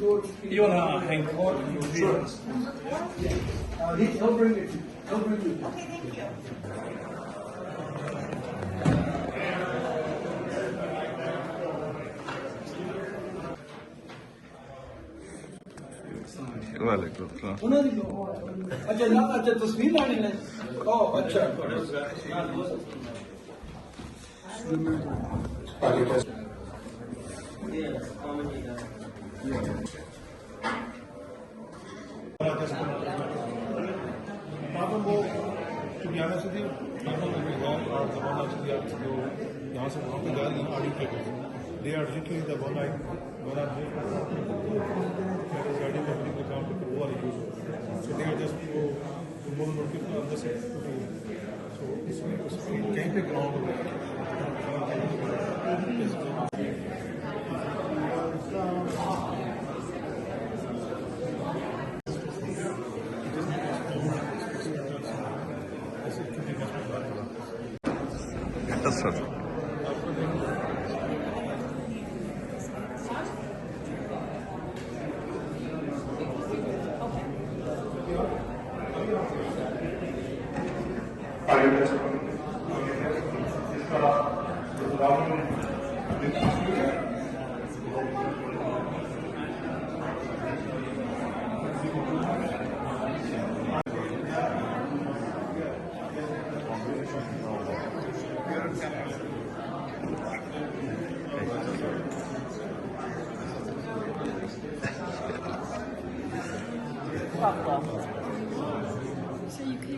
You want to hang on? Sure. He'll bring it. He'll bring it. Okay, thank you. वालेकुम सलाम। अच्छा ना, अच्छा तस्वीर लानी है। ओह अच्छा। यहाँ से वहाँ पे जा रही हैं आड़ी के they are literally the one I one are that is गाड़ी में अपनी काम पे वो वाली use so they are just वो मोर के अंदर से सो इसमें कहीं पे ground sir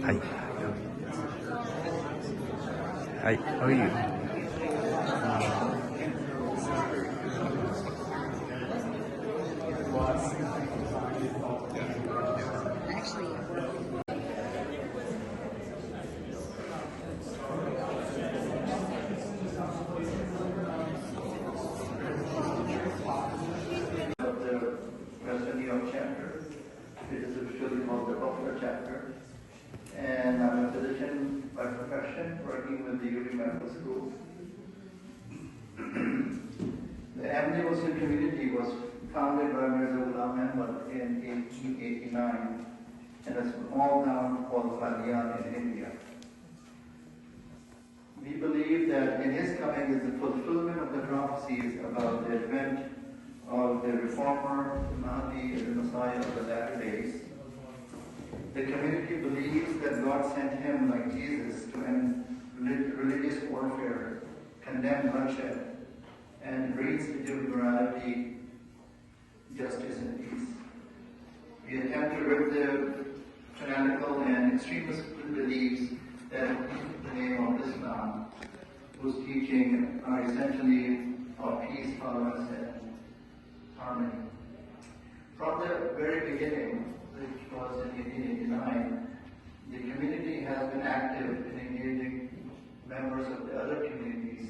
Hi. Hi, how are you? And I'm a physician by profession, working with the UP Medical School. The Ahmadiyya Muslim community was founded by Mirza Ghulam Ahmad in 1889 in a small town called Qadian in India. We believe that in his coming is the fulfillment of the prophecies about the advent of the reformer, the Mahdi, and the Messiah of the latter days. The community believes that God sent him, like Jesus, to end religious warfare, condemn bloodshed, and reinstitute morality, justice, and peace. We attempt to rid the tyrannical and extremist beliefs that in the name of Islam, whose teaching are essentially of peace, tolerance, and harmony. From the very beginning, which was in 1889, the community has been active in engaging members of the other communities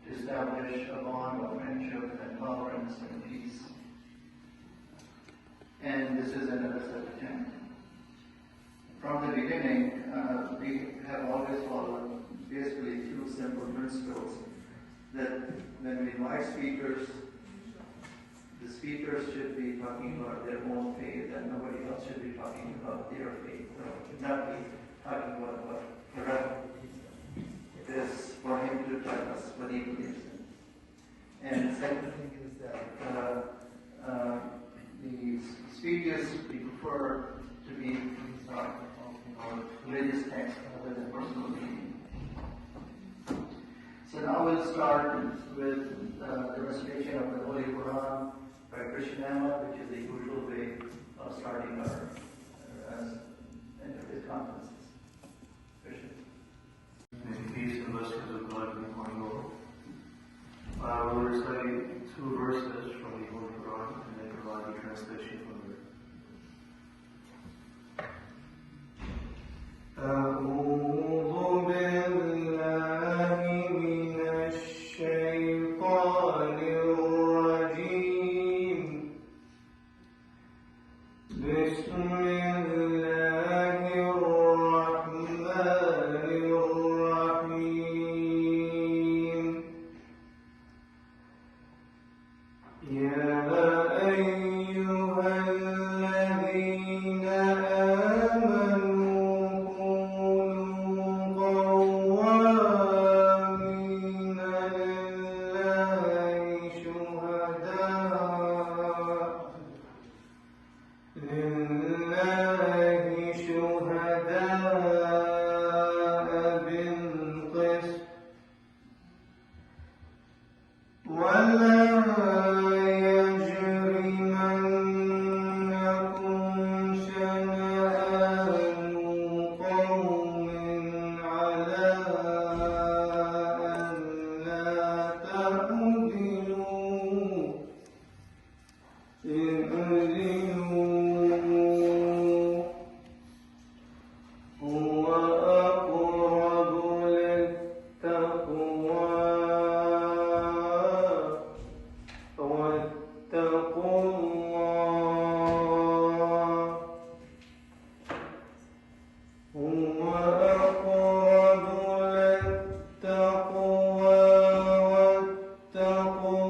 to establish a bond of friendship and tolerance and peace. And this is another such attempt. From the beginning, we have always followed basically two simple principles, that when we invite speakers, the speakers should be talking about their own faith, and nobody else should be talking about their faith. So should not be talking about what it is for him to tell us what he believes in. And the second thing is that the speakers we prefer to be religious text rather than personal meaning. So now we'll start with the recitation of the Holy Quran by Christian Ahmad, which is the usual way of starting our Interfaith conferences. Christian. May the peace and blessings of God be upon you all. I will recite two verses from the Holy Quran and then provide the translation from the أعوذ بالله من الشيطان الرجيم بسم الله الرحمن الرحيم يا أيها لله شهداء بالقسط ولا يجرمنكم شنآن قوم على ألا تعدلوا اعدلوا هو أقرب للتقوى واتقوا الله هو أقرب للتقوى واتقوا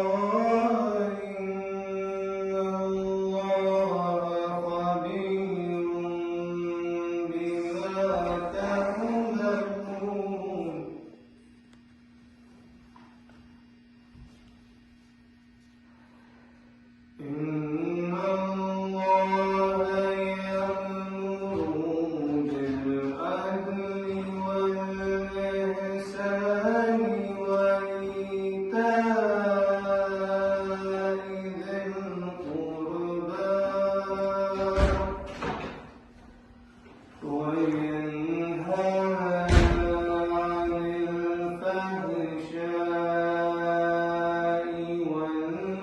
الله إن الله خبير بما تعملون إن الله يأمر بالعدل والإحسان وإيتاء ذي القربى وينهى عن الفحشاء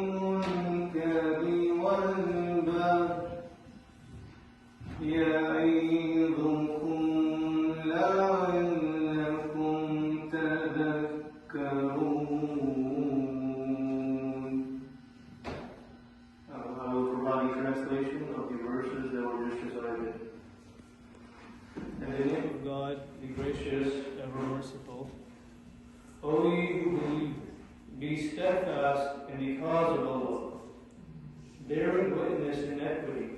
والمنكر والبغي يعظكم لعلكم تذكرون. I will provide a translation of the verses that were just recited. In the name of God, the gracious, ever merciful, O ye who believe, be steadfast in the cause of Allah, bearing witness in equity,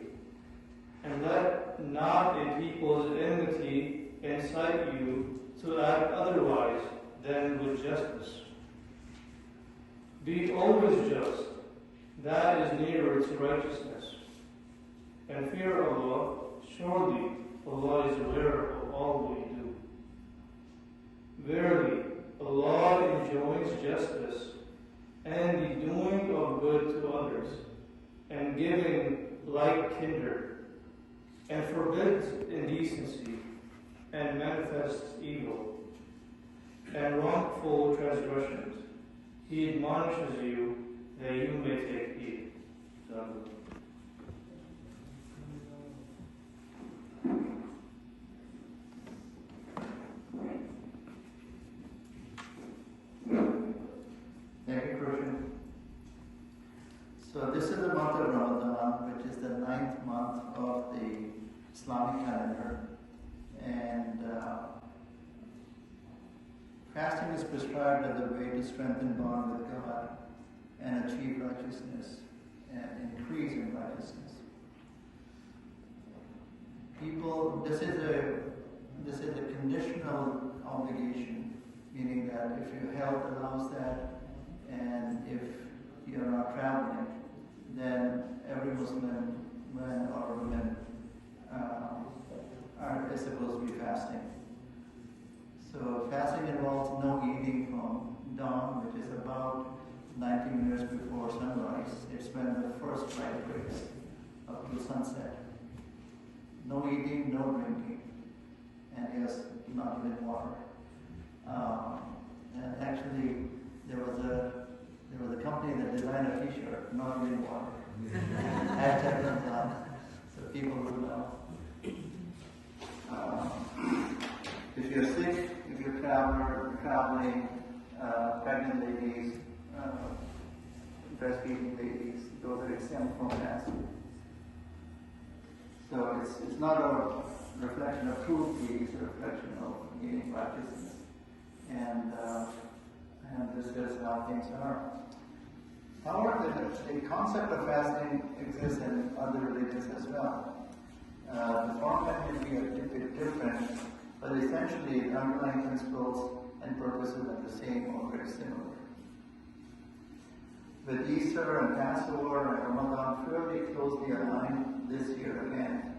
and let not a people's enmity incite you to act otherwise than with justice. Be always just, that is nearer to righteousness. And fear Allah, surely Allah is aware of all we do. Verily, Allah enjoins justice and the doing of good to others, and giving like kindred, and forbids indecency, and manifests evil, and wrongful transgressions. He admonishes you that you may take heed. Thank you, Christian. So this is the month of Ramadan, which is the 9th month of the Islamic calendar. And fasting is prescribed as a way to strengthen bond with God and achieve righteousness and increase in righteousness. This is a conditional obligation, meaning that if your health allows that, and if you're not traveling, then every Muslim, man or woman, is supposed to be fasting. So fasting involves no eating from dawn, which is about 90 minutes before sunrise. It's when the first light breaks up to sunset. No eating, no drinking, and yes, not even water. And actually, there was a company that designed a T-shirt, not even water. Hashtag Ramadan, so people will know. If you're sick, if you're traveling, pregnant ladies, breastfeeding ladies, those are exempt from fasting. So it's not a reflection of cruelty, it's a reflection of gaining righteousness. And this is how things are. However, the concept of fasting exists in other religions as well. The format may be a bit different, but essentially the underlying principles and purposes are the same or very similar. With Easter and Passover and Ramadan fairly close closely aligned this year again.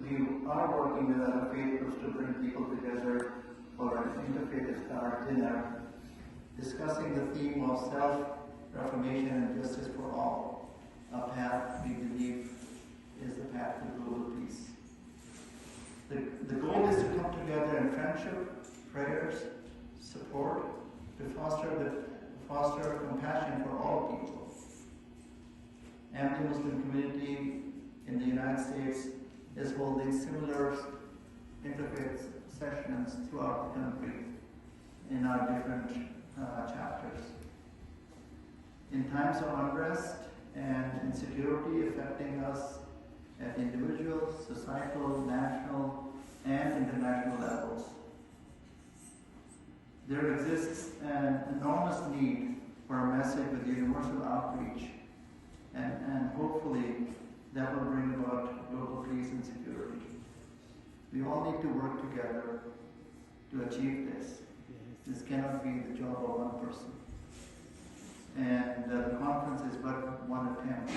We are working with other faith groups to bring people together for an interfaith iftar dinner, discussing the theme of self-reformation and justice for all, a path we believe is the path to global peace. The goal is to come together in friendship, prayers, support, to foster compassion for all people. Muslim community in the United States is holding similar interfaith sessions throughout the country in our different chapters. In times of unrest and insecurity affecting us at individual, societal, national, and international levels, there exists an enormous need for a message with universal outreach, and hopefully that will bring about global peace and security. We all need to work together to achieve this. This cannot be the job of one person. And the conference is but one attempt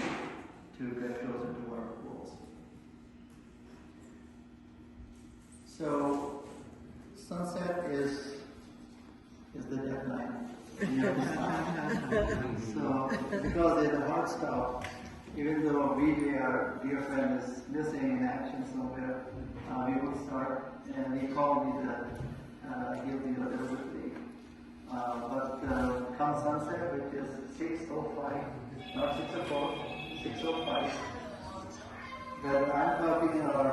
to get closer to our goals. So, sunset is the deadline. So, because there's a hard stop, even though VJ, our dear friend, is missing in action somewhere, we will start, and he called me that he'll be a little bit late. But come sunset, which is 6:05, not 6:04, 6:05, that I'm talking, or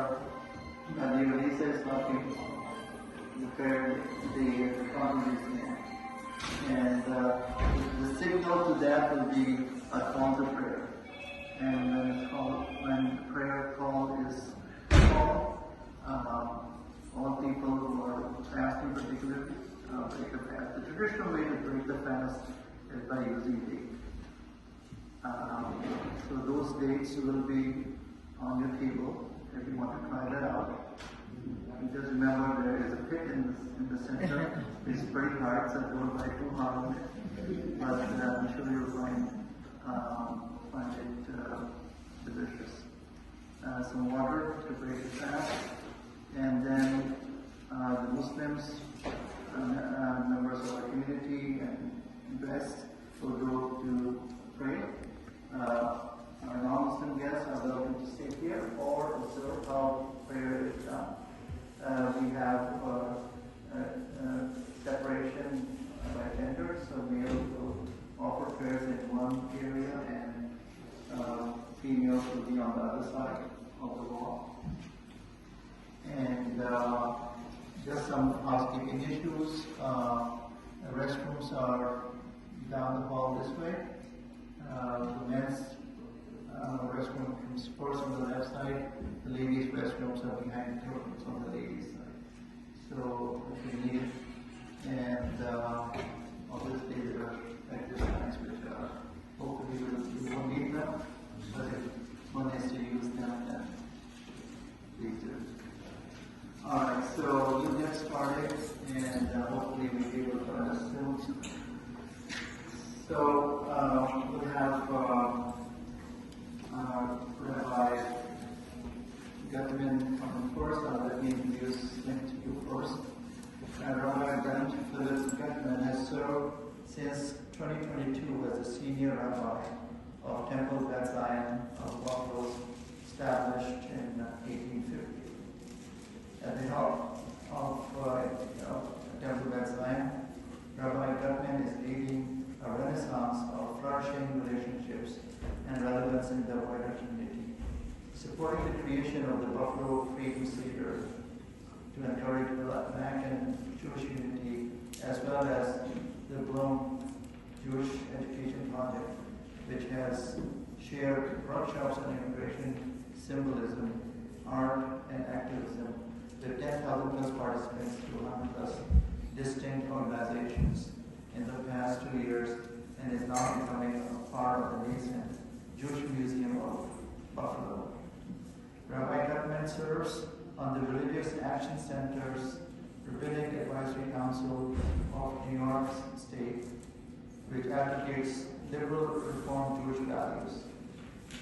Lisa is talking, the conference name. And the signal to that will be a call to prayer. And when prayer call is called, all people who are fasting particularly break the fast. The traditional way to break the fast is by using date. So those dates will be on your table if you want to try that out. And just remember there is a pit in the center. It's pretty hard, so don't try too hard on it. But I'm sure you'll find it delicious. Some water to break the fast, and then the Muslims, members of our community and guests will go to pray. Our non-Muslim guests are welcome to stay here or observe how prayer is done. We have separation by gender, so males will offer prayers in one area and females will be on the other side of the wall. And just some housekeeping issues. Restrooms are down the hall this way. The men's restroom comes first on the left side. The ladies' restrooms are behind the curtains on the ladies' side. So if you need it, and obviously there are exercises which are hopefully you won't need them, but if one has to use them, then please do. Alright, so we'll get started, and hopefully we'll be able to understand soon. So we'll have Rabbi Gutman coming first. Let me introduce him to you first. Rabbi Gutman has served since 2022 as a senior rabbi of Temple Beth Zion of Buffalo, established in 1850. At the help of Temple Beth Zion, Rabbi Gutman is leading a renaissance of flourishing relationships and relevance in the wider community, supporting the creation of the Buffalo Freedom Center to encourage the American Jewish community, as well as the Bloom Jewish Education Project, which has shared workshops on immigration, symbolism, art, and activism with 10,000 plus participants to 100 plus distinct organizations in the past 2 years, and is now becoming a part of the nascent Jewish Museum of Buffalo. Rabbi Gutman serves on the Religious Action Center's Rabbinic Advisory Council of New York State, which advocates liberal Reform Jewish values.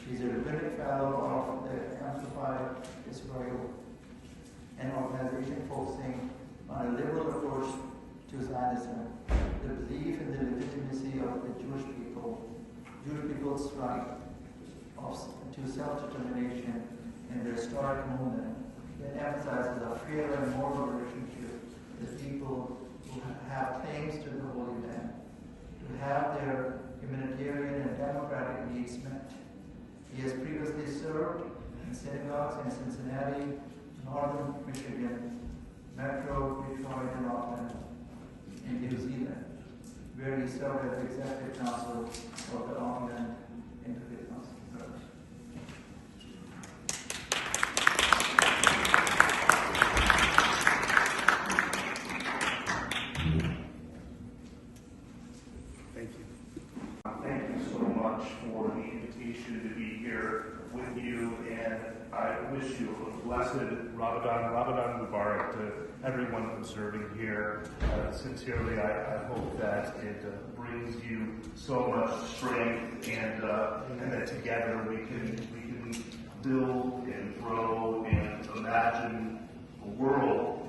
He's a rabbinic fellow of the Amplified Israel, an organization focusing on a liberal approach to Zionism, the belief in the legitimacy of the Jewish people's right to self-determination in their historic movement, that emphasizes a fair and moral relationship with people who have claims to the Holy Land, to have their humanitarian and democratic needs met. He has previously served in synagogues in Cincinnati, Northern Michigan, Metro, Detroit, and Auckland, in New Zealand, where he served as Executive Council of the Auckland Interfaith Council. Thank you. Thank you so much for the invitation to be here with you, and I wish you a blessed Ramadan Mubarak to everyone observing here. Sincerely, I hope that it brings you so much strength, and that together we can build and grow and imagine a world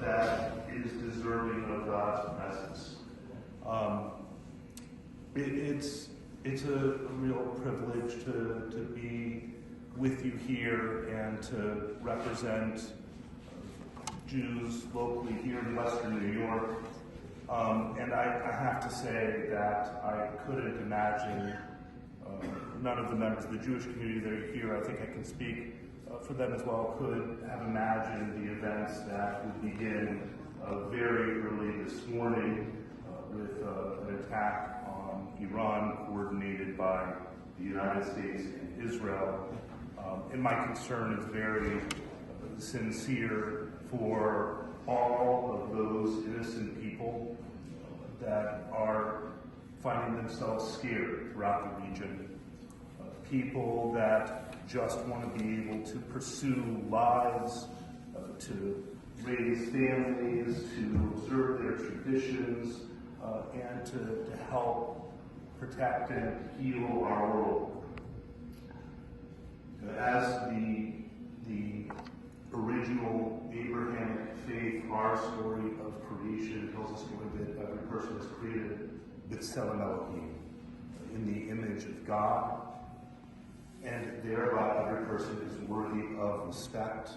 that is deserving of God's presence. It's a real privilege to be with you here and to represent Jews locally here in Western New York. And I have to say that I couldn't imagine none of the members of the Jewish community that are here, I think I can speak for them as well, could have imagined the events that would begin very early this morning with an attack on Iran coordinated by the United States and Israel. And my concern is very sincere for all of those innocent people that are finding themselves scared throughout the region. People that just want to be able to pursue lives, to raise families, to observe their traditions, and to help protect and heal our world. As the original Abrahamic faith, our story of creation tells us that every person is created b'tselem Elohim, in the image of God, and thereby every person is worthy of respect.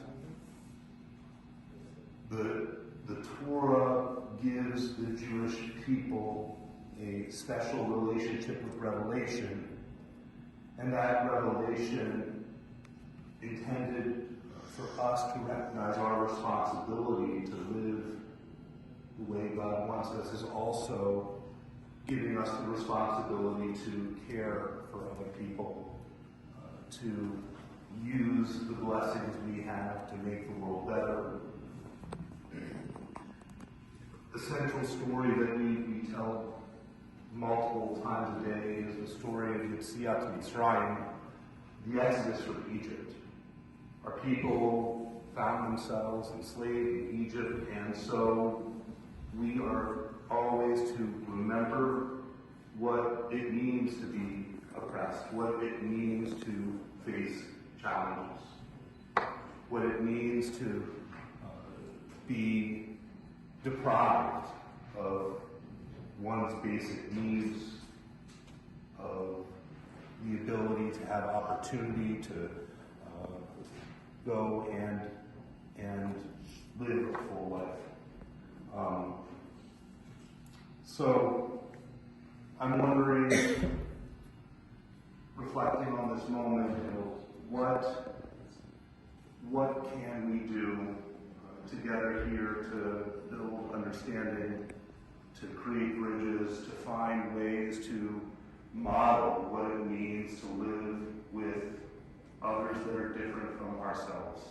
The Torah gives the Jewish people a special relationship with revelation, and that revelation intended for us to recognize our responsibility to live the way God wants us is also giving us the responsibility to care for other people, to use the blessings we have to make the world better. The central story that we tell multiple times a day is the story of Yetziat Mitzrayim, the exodus from Egypt. Our people found themselves enslaved in Egypt, and so we are always to remember what it means to be oppressed, what it means to face challenges, what it means to be deprived of one's basic needs, of the ability to have opportunity to go and live a full life. So I'm wondering, reflecting on this moment, what can we do together here to build understanding, to create bridges, to find ways to model what it means to live with others that are different from ourselves.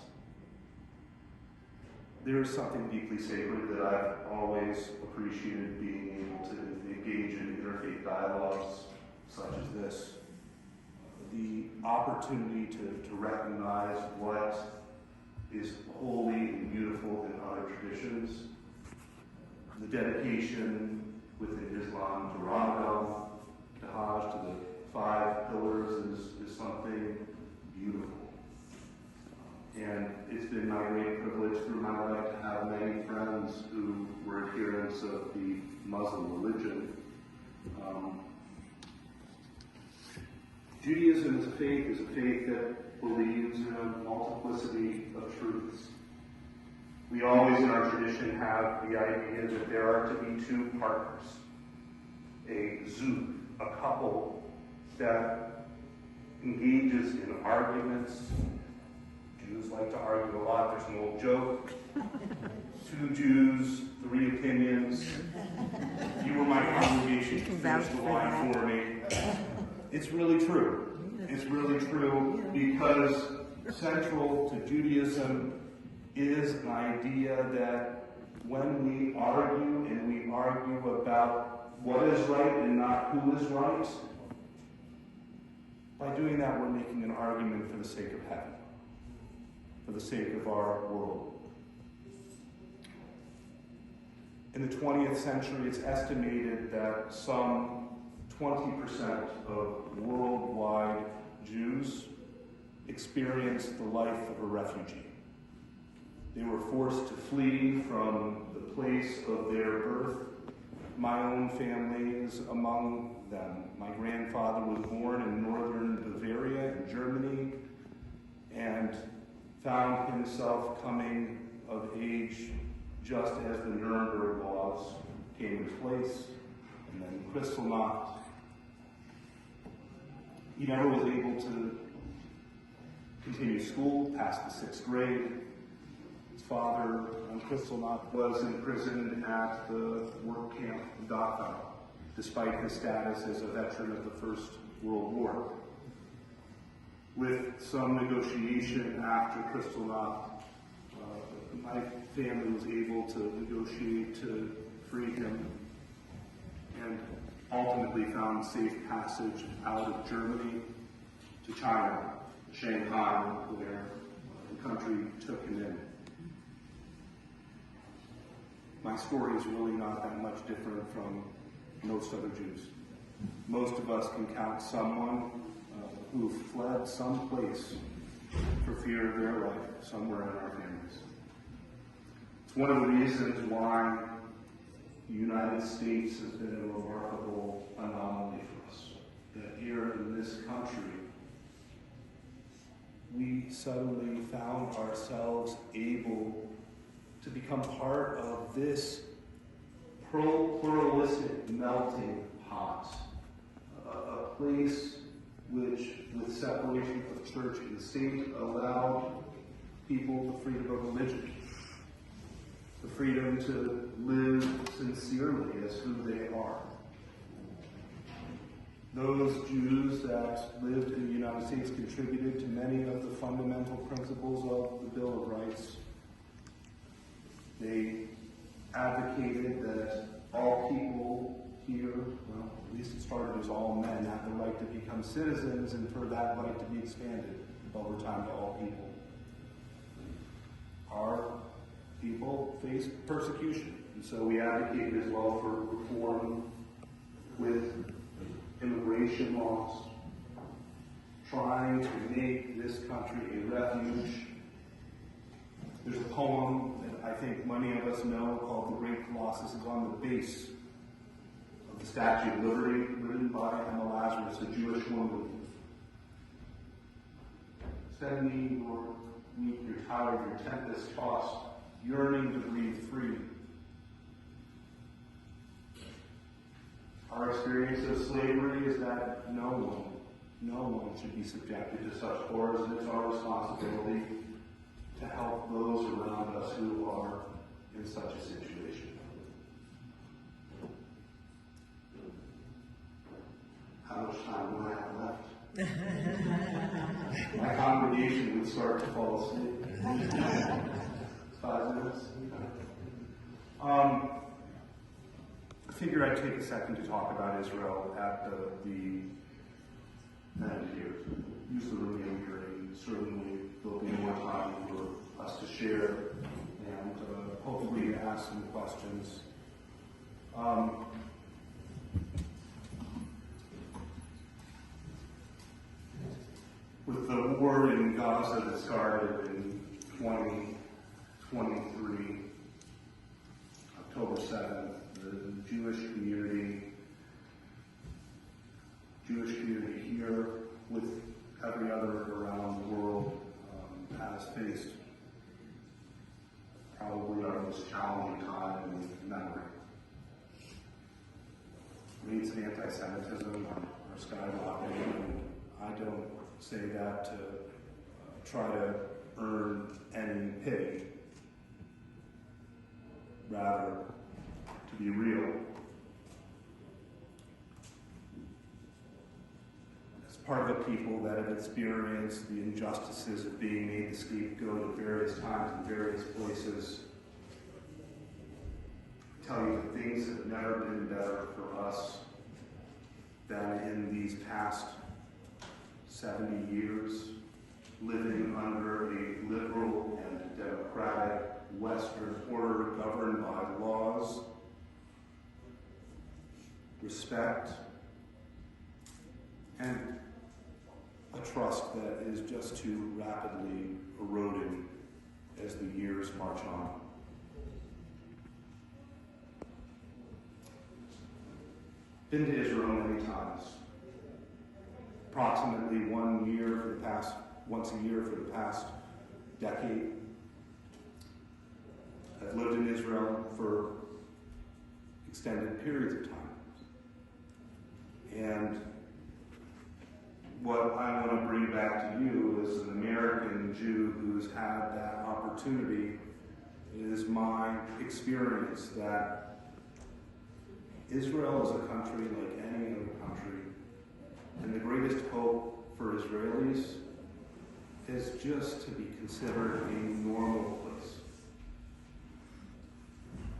There is something deeply sacred that I've always appreciated being able to engage in interfaith dialogues such as this. The opportunity to recognize what is holy and beautiful in other traditions. The dedication within Islam to Ramadan, to Hajj, to the 5 pillars is something beautiful. And it's been my great privilege through my life to have many friends who were adherents of the Muslim religion. Judaism is a faith that believes in a multiplicity of truths. We always in our tradition have the idea that there are to be 2 partners, a zug, a couple that engages in arguments. Jews like to argue a lot. There's an old joke. 2 Jews, 3 opinions. You were my congregation. You finished the line for me. It's really true. It's really true because central to Judaism is an idea that when we argue and we argue about what is right and not who is right, by doing that we're making an argument for the sake of heaven, for the sake of our world. In the 20th century, it's estimated that some 20% of worldwide Jews experienced the life of a refugee. They were forced to flee from the place of their birth. My own family is among them. My grandfather was born in northern Bavaria in Germany and found himself coming of age just as the Nuremberg laws came into place, and then Kristallnacht. He never was able to continue school past the 6th grade. His father on Kristallnacht was imprisoned at the work camp Dachau, despite his status as a veteran of the First World War. With some negotiation after Kristallnacht, my family was able to negotiate to free him and ultimately found safe passage out of Germany to China, Shanghai, where the country took him in. My story is really not that much different from most other Jews. Most of us can count someone who fled someplace for fear of their life somewhere in our families. It's one of the reasons why the United States has been a remarkable anomaly for us. That here in this country, we suddenly found ourselves able to become part of this pluralistic melting pot, a place which, with separation of church and state, allowed people the freedom of religion, the freedom to live sincerely as who they are. Those Jews that lived in the United States contributed to many of the fundamental principles of the Bill of Rights. They advocated that all people here, well, at least it started as all men, have the right to become citizens and for that right to be expanded over time to all people. Our people face persecution, and so we advocated as well for reform with immigration laws, trying to make this country a refuge. There's a poem that I think many of us know called The Great Colossus. Is on the base of the Statue of Liberty, written by Emma Lazarus, a Jewish woman. Send me your weak, your tired, your tempest tossed, yearning to breathe free. Our experience of slavery is that no one should be subjected to such horrors, and it's our responsibility to help those around us who are in such a situation. How much time do I have left? My congregation would start to fall asleep. 5 minutes? I figured I'd take a second to talk about Israel at the end here. Use the remainder, and certainly there'll be more time for us to share and hopefully to ask some questions. war in Gaza that started in 2023, October 7th, the Jewish community here, with every other around the world, has faced probably our most challenging time in memory. Rates of anti-Semitism are skyrocketing, and I don't say that to try to earn any pity, rather to be real. As part of a people that have experienced the injustices of being made the scapegoat at various times in various places, tell you that things have never been better for us than in these past 70 years, living under a liberal and democratic Western order governed by laws, respect, and a trust that is just too rapidly eroding as the years march on. Been to Israel many times. Approximately once a year for the past decade. I've lived in Israel for extended periods of time. And what I want to bring back to you as an American Jew who's had that opportunity is my experience that Israel is a country like any other country, and the greatest hope for Israelis is just to be considered a normal place.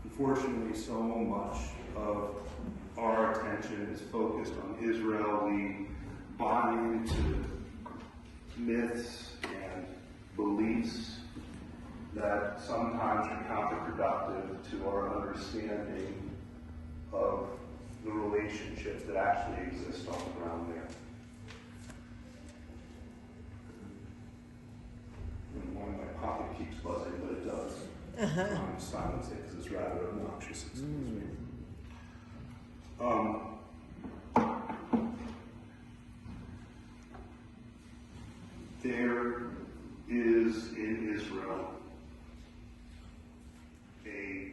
Unfortunately, so much of our attention is focused on Israel. We buy into myths and beliefs that sometimes are counterproductive to our understanding of the relationships that actually exist on the ground there. And one of my pocket keeps buzzing, but it does. I'm silence it because it's rather obnoxious. Excuse me. There is in Israel a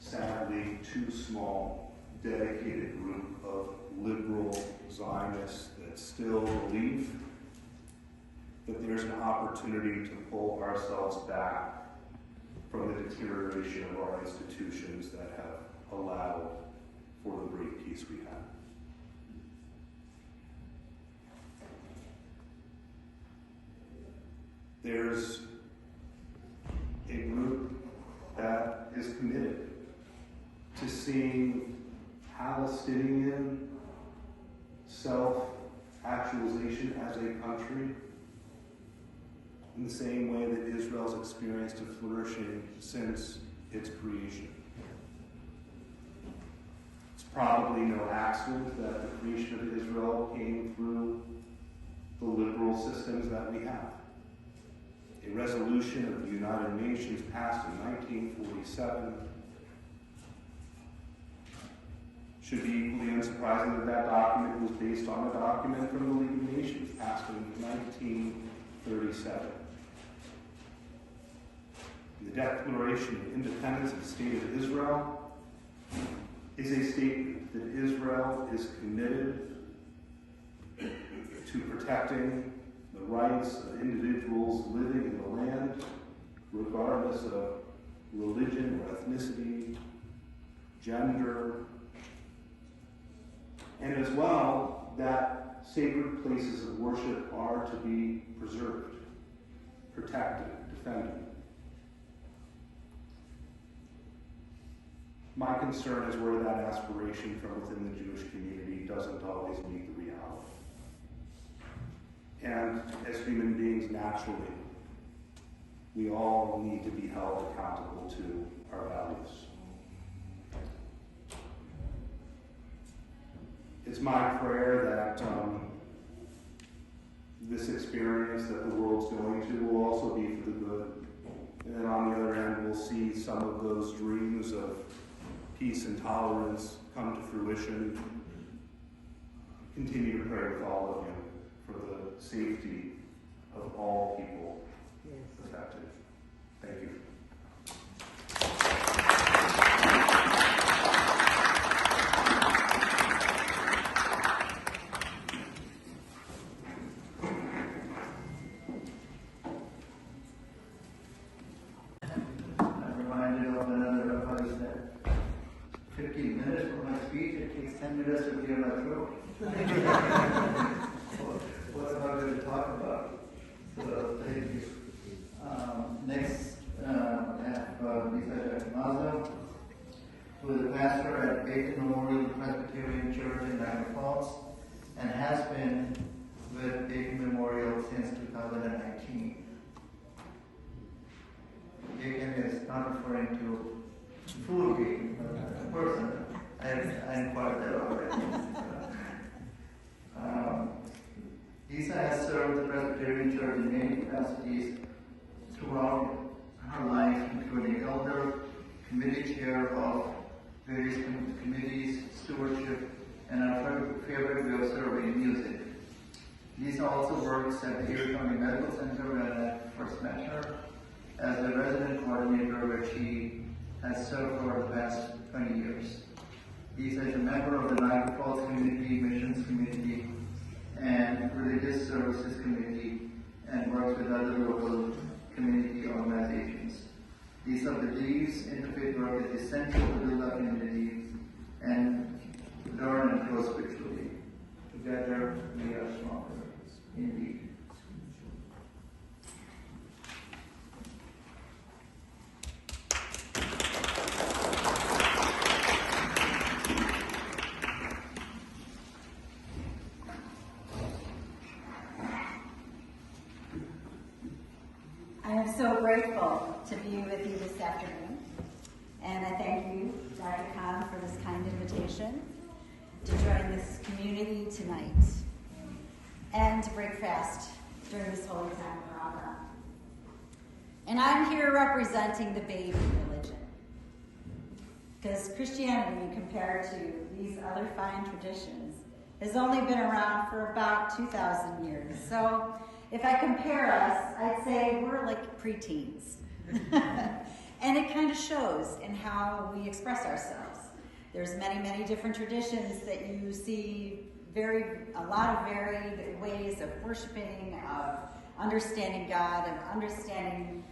sadly too small dedicated group of liberal Zionists that still believe that there's an opportunity to pull ourselves back from the deterioration of our institutions that have allowed for the great peace we had. There's a group that is committed to seeing Palestinian self-actualization as a country in the same way that Israel's experienced a flourishing since its creation. It's probably no accident that the creation of Israel came through the liberal systems that we have. A resolution of the United Nations passed in 1947 should be equally unsurprising that that document was based on a document from the League of Nations passed in 1937. The Declaration of Independence of the State of Israel is a statement that Israel is committed to protecting the rights of individuals living in the land, regardless of religion or ethnicity, gender, and as well that sacred places of worship are to be preserved, protected, defended. My concern is where that aspiration from within the Jewish community doesn't always meet the reality. And as human beings, naturally, we all need to be held accountable to our values. It's my prayer that this experience that the world's going peace and tolerance come to fruition. Continue to pray with all of you for the safety of all people affected. Thank you. I'm reminded of another rabbi said, 15 minutes for my speech, it takes 10 minutes to clear my throat. What am I going to talk about? So, thank you. Next, I have Lisa Maza, who is a pastor at Faith Memorial Presbyterian Church in Niagara Falls, and has been with Faith Memorial since 2019. Bacon is not referring to food bacon, but a person. I inquired that already. Lisa has served the Presbyterian Church in many capacities throughout her life, including elder, committee chair of various committees, stewardship, and our favorite way of serving, music. Lisa also works at the Erie County Medical Center, where I first met her, as a resident coordinator, where she has served for the past 20 years. Lisa is a member of the Niagara Falls Community Missions Committee and Religious Services Committee, and works with other local community organizations. Lisa believes interfaith work is essential to build our community and learn and grow spiritually. Together, we are stronger, indeed. I am so grateful to be with you this afternoon, and I thank you, Dr. Khan, for this kind invitation to join this community tonight and to break fast during this holy time of Ramadan. And I'm here representing the baby religion, because Christianity, compared to these other fine traditions, has only been around for about 2,000 years. So if I compare us, I'd say we're like preteens. And it kind of shows in how we express ourselves. There's many, many different traditions that you see, a lot of varied ways of worshiping, of understanding God, of understanding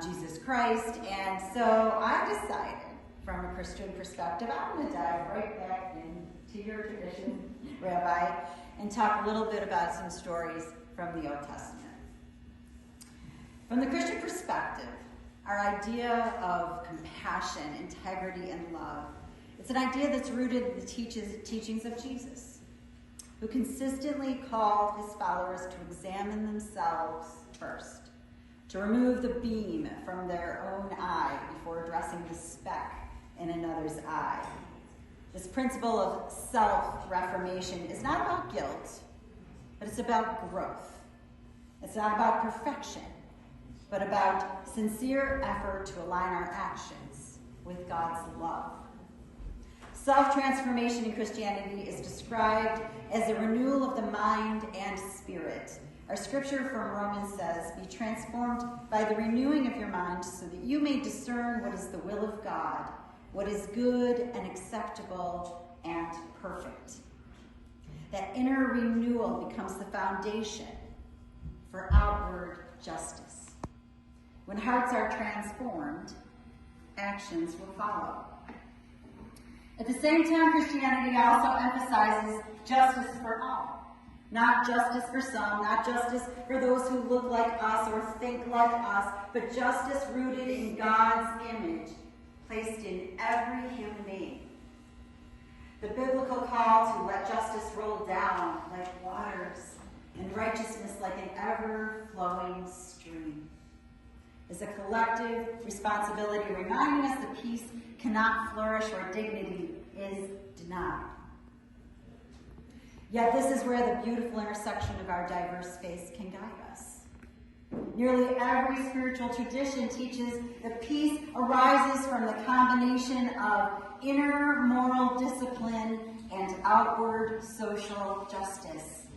Jesus Christ. And so I decided, from a Christian perspective, I'm going to dive right back into your tradition, Rabbi, and talk a little bit about some stories from the Old Testament. From the Christian perspective, our idea of compassion, integrity, and love, it's an idea that's rooted in the teachings of Jesus, who consistently called his followers to examine themselves first, to remove the beam from their own eye before addressing the speck in another's eye. This principle of self-reformation is not about guilt, but it's about growth. It's not about perfection, but about sincere effort to align our actions with God's love. Self-transformation in Christianity is described as a renewal of the mind and spirit. Our scripture from Romans says, "Be transformed by the renewing of your mind so that you may discern what is the will of God, what is good and acceptable and perfect." That inner renewal becomes the foundation for outward justice. When hearts are transformed, actions will follow. At the same time, Christianity also emphasizes justice for all. Not justice for some, not justice for those who look like us or think like us, but justice rooted in God's image, placed in every human being. The biblical call to let justice roll down like waters and righteousness like an ever-flowing stream is a collective responsibility, reminding us that peace cannot flourish where dignity is denied. Yet this is where the beautiful intersection of our diverse faiths can guide us. Nearly every spiritual tradition teaches that peace arises from the combination of inner moral discipline and outward social justice.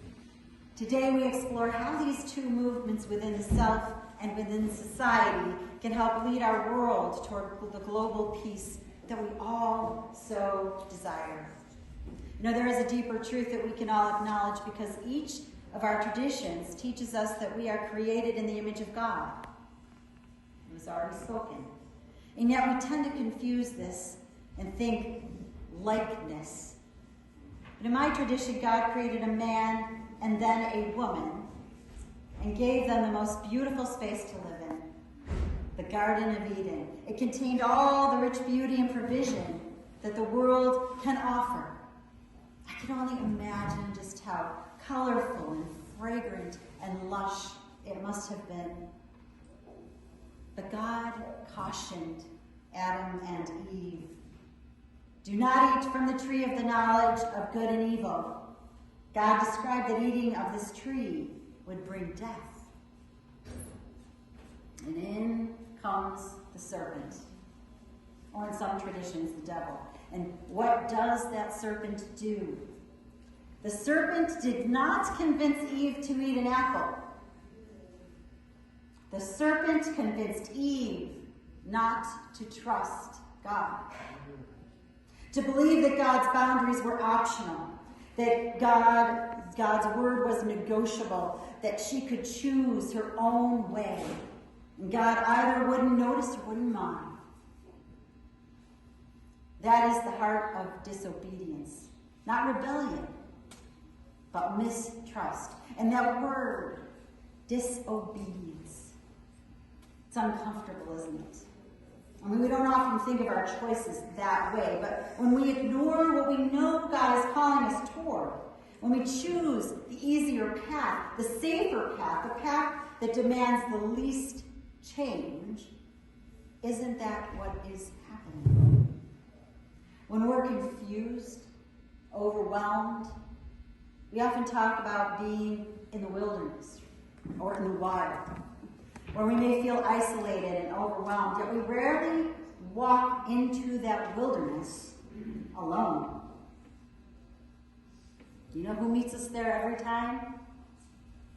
Today we explore how these two movements within the self and within society can help lead our world toward the global peace that we all so desire. You know, there is a deeper truth that we can all acknowledge because each of our traditions teaches us that we are created in the image of God. It was already spoken. And yet we tend to confuse this and think likeness. But in my tradition, God created a man and then a woman and gave them the most beautiful space to live in, the Garden of Eden. It contained all the rich beauty and provision that the world can offer. I can only imagine just how colorful and fragrant and lush it must have been. But God cautioned Adam and Eve, do not eat from the tree of the knowledge of good and evil. God described that eating of this tree would bring death. And in comes the serpent, or in some traditions, the devil. And what does that serpent do? The serpent did not convince Eve to eat an apple. The serpent convinced Eve not to trust God, to believe that God's boundaries were optional, that God's word was negotiable, that she could choose her own way, and God either wouldn't notice or wouldn't mind. That is the heart of disobedience, not rebellion, but mistrust. And that word, disobedience, it's uncomfortable, isn't it? I mean, we don't often think of our choices that way, but when we ignore what we know God is calling us toward, when we choose the easier path, the safer path, the path that demands the least change, isn't that what is happening? When we're confused, overwhelmed, we often talk about being in the wilderness or in the wild, where we may feel isolated and overwhelmed, yet we rarely walk into that wilderness alone. Do you know who meets us there every time?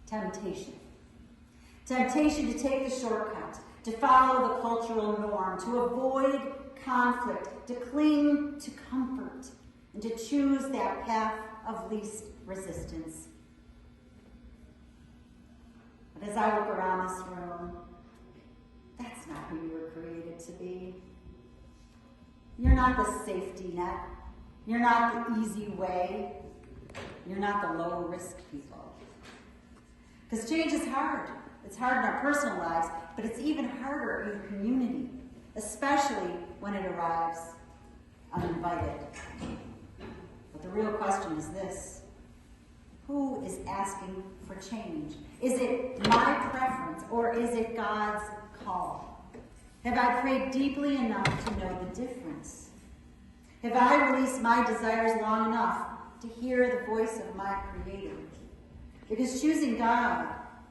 Temptation. Temptation to take the shortcut, to follow the cultural norm, to avoid conflict, to cling to comfort, and to choose that path of least resistance. But as I look around this room, that's not who you were created to be. You're not the safety net. You're not the easy way. You're not the low-risk people. Because change is hard. It's hard in our personal lives, but it's even harder in community, especially when it arrives uninvited. But the real question is this: who is asking for change? Is it my preference or is it God's call? Have I prayed deeply enough to know the difference? Have I released my desires long enough to hear the voice of my Creator? Because choosing God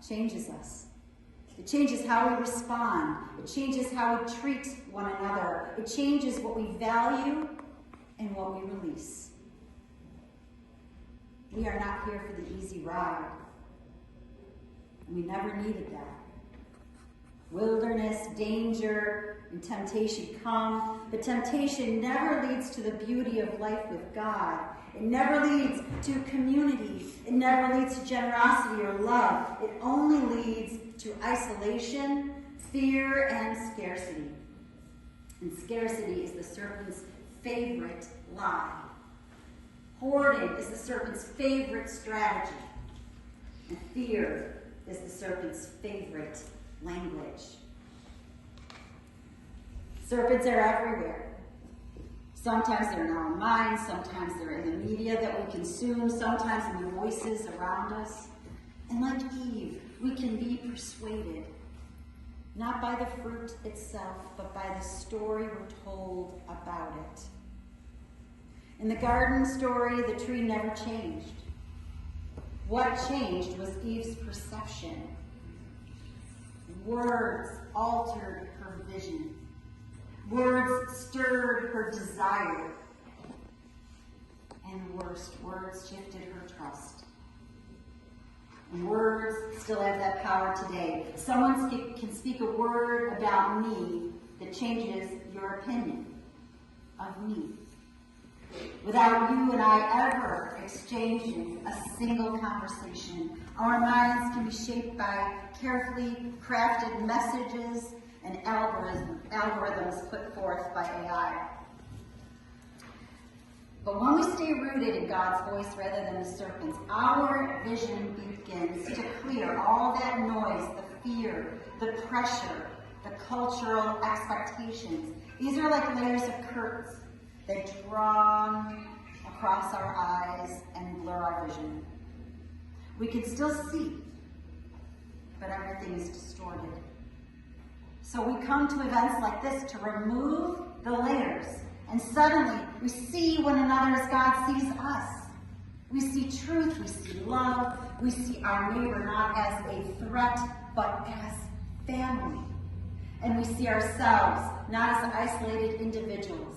changes us. It changes how we respond. It changes how we treat one another. It changes what we value and what we release. We are not here for the easy ride. We never needed that. Wilderness, danger, and temptation come, but temptation never leads to the beauty of life with God. It never leads to community. It never leads to generosity or love. It only leads to isolation, fear, and scarcity. And scarcity is the serpent's favorite lie. Hoarding is the serpent's favorite strategy. And fear is the serpent's favorite language. Serpents are everywhere. Sometimes they're in our minds, sometimes they're in the media that we consume, sometimes in the voices around us. And like Eve, we can be persuaded, not by the fruit itself, but by the story we're told about it. In the garden story, the tree never changed. What changed was Eve's perception. Words altered her vision. Words stirred her desire. And worst, words shifted her trust. And words still have that power today. Someone can speak a word about me that changes your opinion of me. Without you and I ever exchanging a single conversation, our minds can be shaped by carefully crafted messages and algorithms put forth by AI. But when we stay rooted in God's voice rather than the serpent's, our vision begins to clear all that noise, the fear, the pressure, the cultural expectations. These are like layers of curtains that draw across our eyes and blur our vision. We can still see, but everything is distorted. So we come to events like this to remove the layers, and suddenly we see one another as God sees us. We see truth, we see love, we see our neighbor not as a threat, but as family. And we see ourselves not as isolated individuals,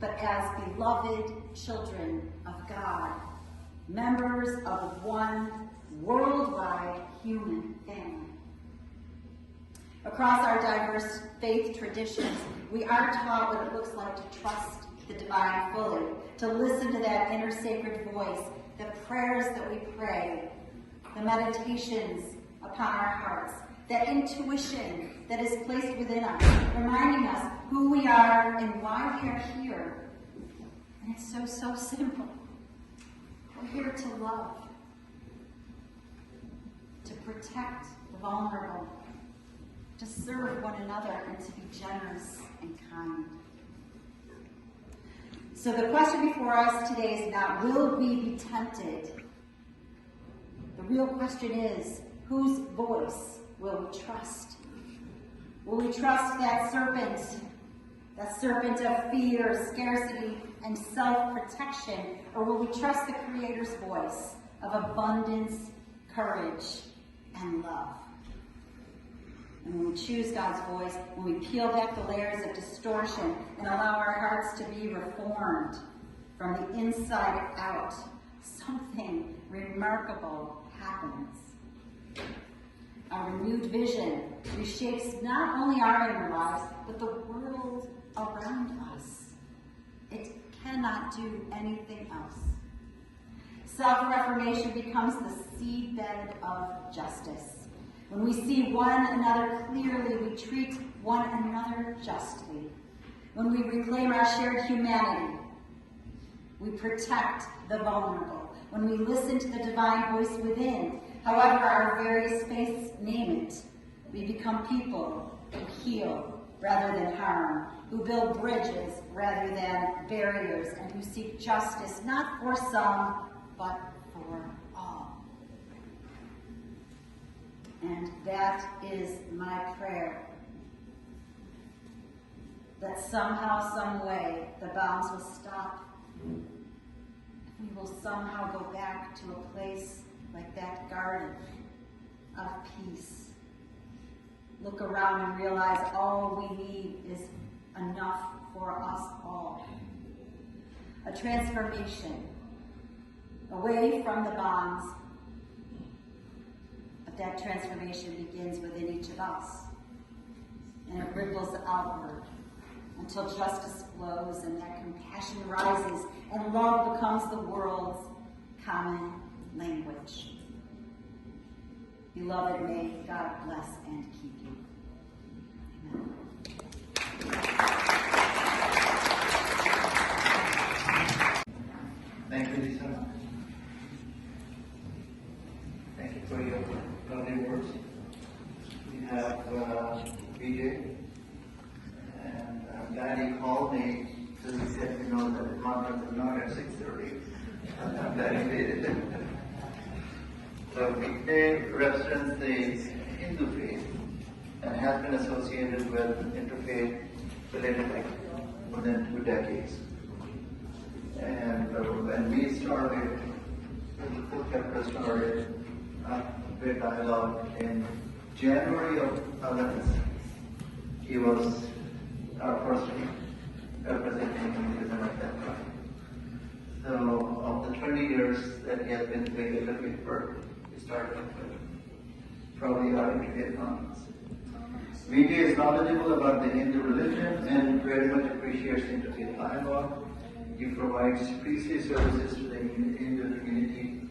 but as beloved children of God, members of one worldwide human family. Across our diverse faith traditions, we are taught what it looks like to trust the divine fully, to listen to that inner sacred voice, the prayers that we pray, the meditations upon our hearts, that intuition that is placed within us, reminding us who we are and why we are here. And it's so simple. We're here to love, to protect the vulnerable, to serve one another, and to be generous and kind. So the question before us today is not, will we be tempted? The real question is, whose voice will we trust? Will we trust that serpent of fear, scarcity, and self-protection, or will we trust the Creator's voice of abundance, courage, and love? And when we choose God's voice, when we peel back the layers of distortion and allow our hearts to be reformed from the inside out, something remarkable happens. Our renewed vision reshapes not only our inner lives, but the world around us. It cannot do anything else. Self-reformation becomes the seedbed of justice. When we see one another clearly, we treat one another justly. When we reclaim our shared humanity, we protect the vulnerable. When we listen to the divine voice within, however our various faiths name it, we become people who heal rather than harm, who build bridges rather than barriers, and who seek justice not for some, but for all. And that is my prayer, that somehow, some way, the bombs will stop. We will somehow go back to a place like that garden of peace. Look around and realize all we need is enough for us all. A transformation away from the bombs. But that transformation begins within each of us. And it ripples outward until justice flows and that compassion rises and love becomes the world's common language. Beloved, may God bless and keep you. Amen. Thank you, Lisa. Thank you for your lovely words. We have BJ, and I'm glad he called me because he said, you know, that the conference is not at 6:30. I'm glad he did it. So BJ represents the Hindu faith and has been associated with interfaith related more than 2 decades. And when we started, when the full chapter started, great dialogue in January of 11th, he was our person representing Hinduism at that time. So, of the 20 years that he has been doing interfaith work, he started with probably our interfaith conference. VJ is knowledgeable about the Hindu religion and very much appreciates interfaith dialogue. He provides priestly services to the Hindu community.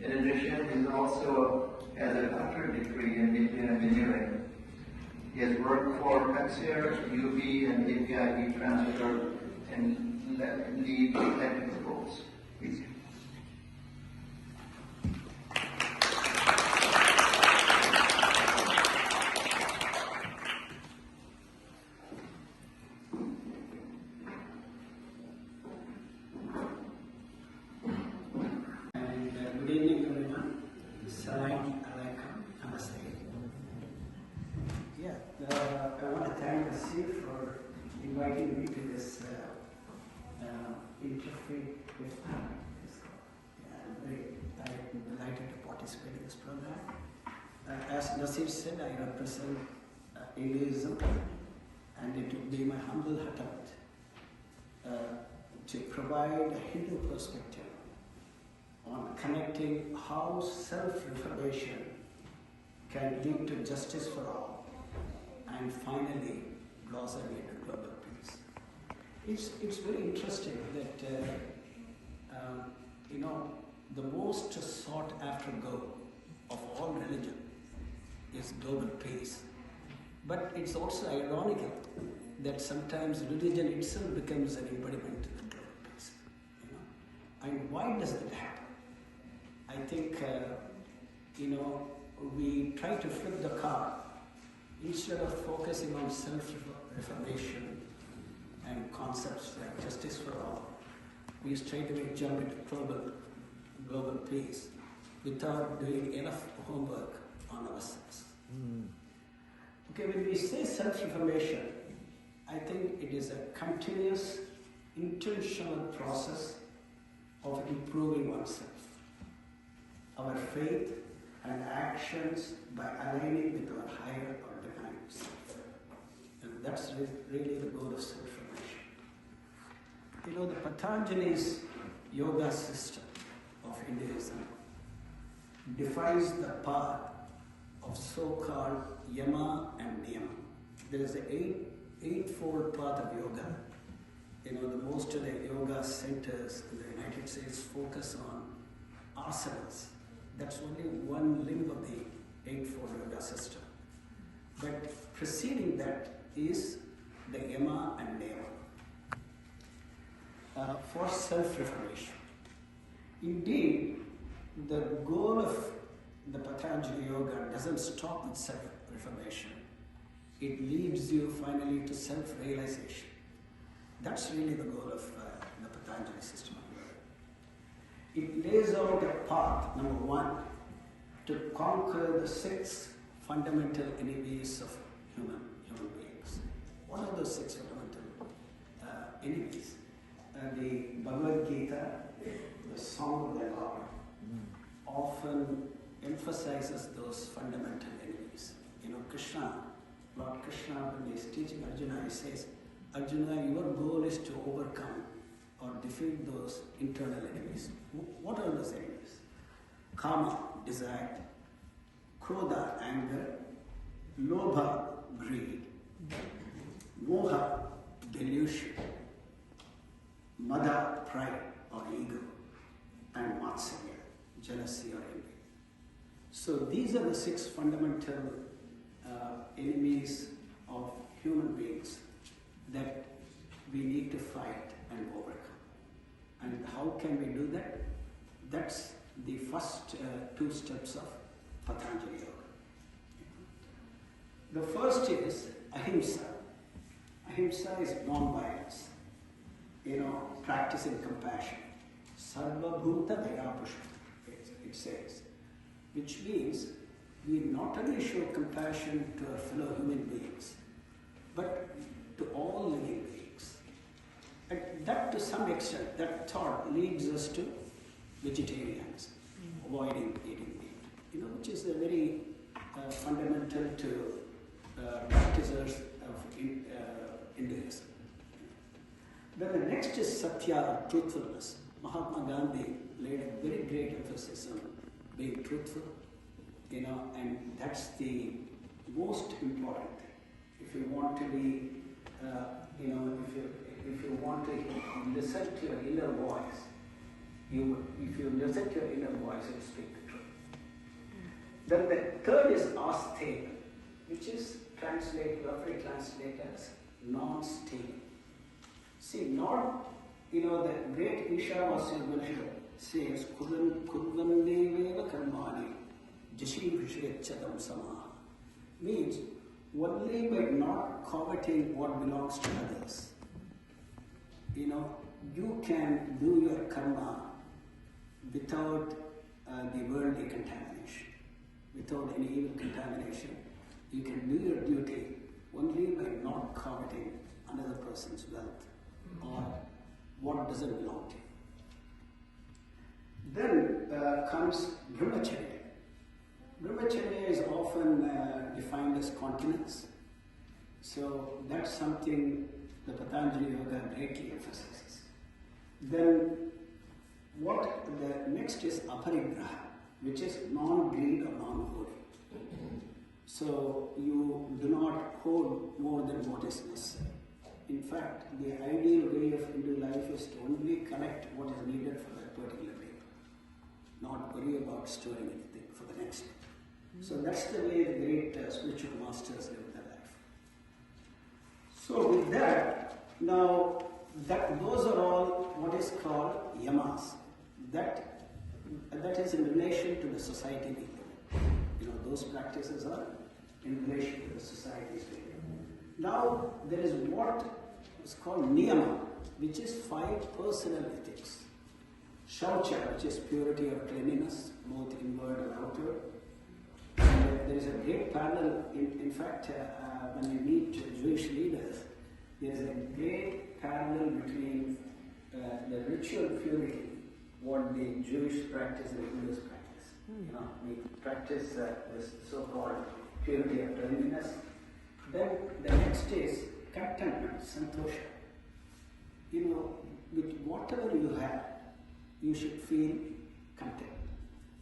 In addition, he also has a doctorate degree in nuclear engineering. He has worked for PEXIR, UB, and APIB transfer and lead technical roles. Please. Good evening, everyone. Salam alaikum. Namaste. Yeah, I want to thank the Chief for inviting me to this interfaith iftar. I'm delighted to participate in this program. As Nasir said, I represent Hinduism, and it would be my humble attempt to provide a Hindu perspective on connecting how self-reformation can lead to justice for all and finally blossom into global peace. It's very interesting that the most sought after goal of all religion is global peace. But it's also ironical that sometimes religion itself becomes an impediment to the global peace. And why does that happen? I think, we try to flip the card. Instead of focusing on self-reformation and concepts like justice for all, we straight away jump into global peace without doing enough homework on ourselves. Okay, when we say self-reformation, I think it is a continuous, intentional process of improving oneself. Our faith and actions by aligning with our higher or divine self. And that's really the goal of self-reformation. The Patanjali's yoga system of Hinduism defines the path of so-called yama and niyama. There is an eightfold path of yoga. The most of the yoga centers in the United States focus on asanas. That's only one limb of the eightfold yoga system. But preceding that is the yama and niyama for self-reformation. Indeed, the goal of the Patanjali Yoga doesn't stop with self-reformation. It leads you finally to self-realization. That's really the goal of the Patanjali system of yoga. It lays out a path, number one, to conquer the 6 fundamental enemies of human beings. What are those 6 fundamental enemies? The Bhagavad Gita, the Song of the Lord, often emphasizes those fundamental enemies. Lord Krishna, when he's teaching Arjuna, he says, Arjuna, your goal is to overcome or defeat those internal enemies. What are those enemies? Kama, desire; Krodha, anger; Lobha, greed; Moha, delusion; Mada, pride or ego; and Matsarya, jealousy or envy. So these are the 6 fundamental enemies of human beings that we need to fight and overcome. And how can we do that? That's the first 2 steps of Patanjali Yoga. The first is ahimsa. Ahimsa is non-violence. Practicing compassion. Sarva bhuta daya pushpa, it says. Which means we not only show compassion to our fellow human beings, but to all living beings. And that, to some extent, that thought leads us to vegetarians, avoiding eating meat, which is a very fundamental to practitioners of Hinduism. Then the next is Satya, or truthfulness. Mahatma Gandhi laid a very great emphasis on being truthful, and that's the most important thing. If you want to be, if you want to listen to your inner voice, if you listen to your inner voice, you speak the truth. Then the third is asthe, which is roughly translated as non-stable. See, not, the great Ishavasya says, Kurvaneveva karmani, jashivishyachadam sama. Means, only by not coveting what belongs to others, you can do your karma without the worldly contamination, without any evil contamination. You can do your duty only by not coveting another person's wealth or what doesn't belong to you. Then comes brahmacharya. Brahmacharya is often defined as continence. So that's something the Patanjali Yoga greatly emphasizes. Then what the next is aparigraha, which is non-greed or non-hoarding. So you do not hold more than what is necessary. In fact, the ideal way of Hindu life is to only collect what is needed for that particular day, not worry about storing anything for the next day. So that's the way the great spiritual masters live their life. So with that, now those are all what is called yamas. That is in relation to the society we live in. Those practices are in relation to the societies we live in. Now there is what is called niyama, which is 5 personal ethics. Shaucha, which is purity or cleanliness, both inward and outward. There is a great parallel, in fact, when you meet Jewish leaders, there is a great parallel between the ritual purity, what the Jewish practice and the Hindus practice. We practice this so-called purity of cleanliness. Then the next is contentment, santosha. With whatever you have, you should feel content.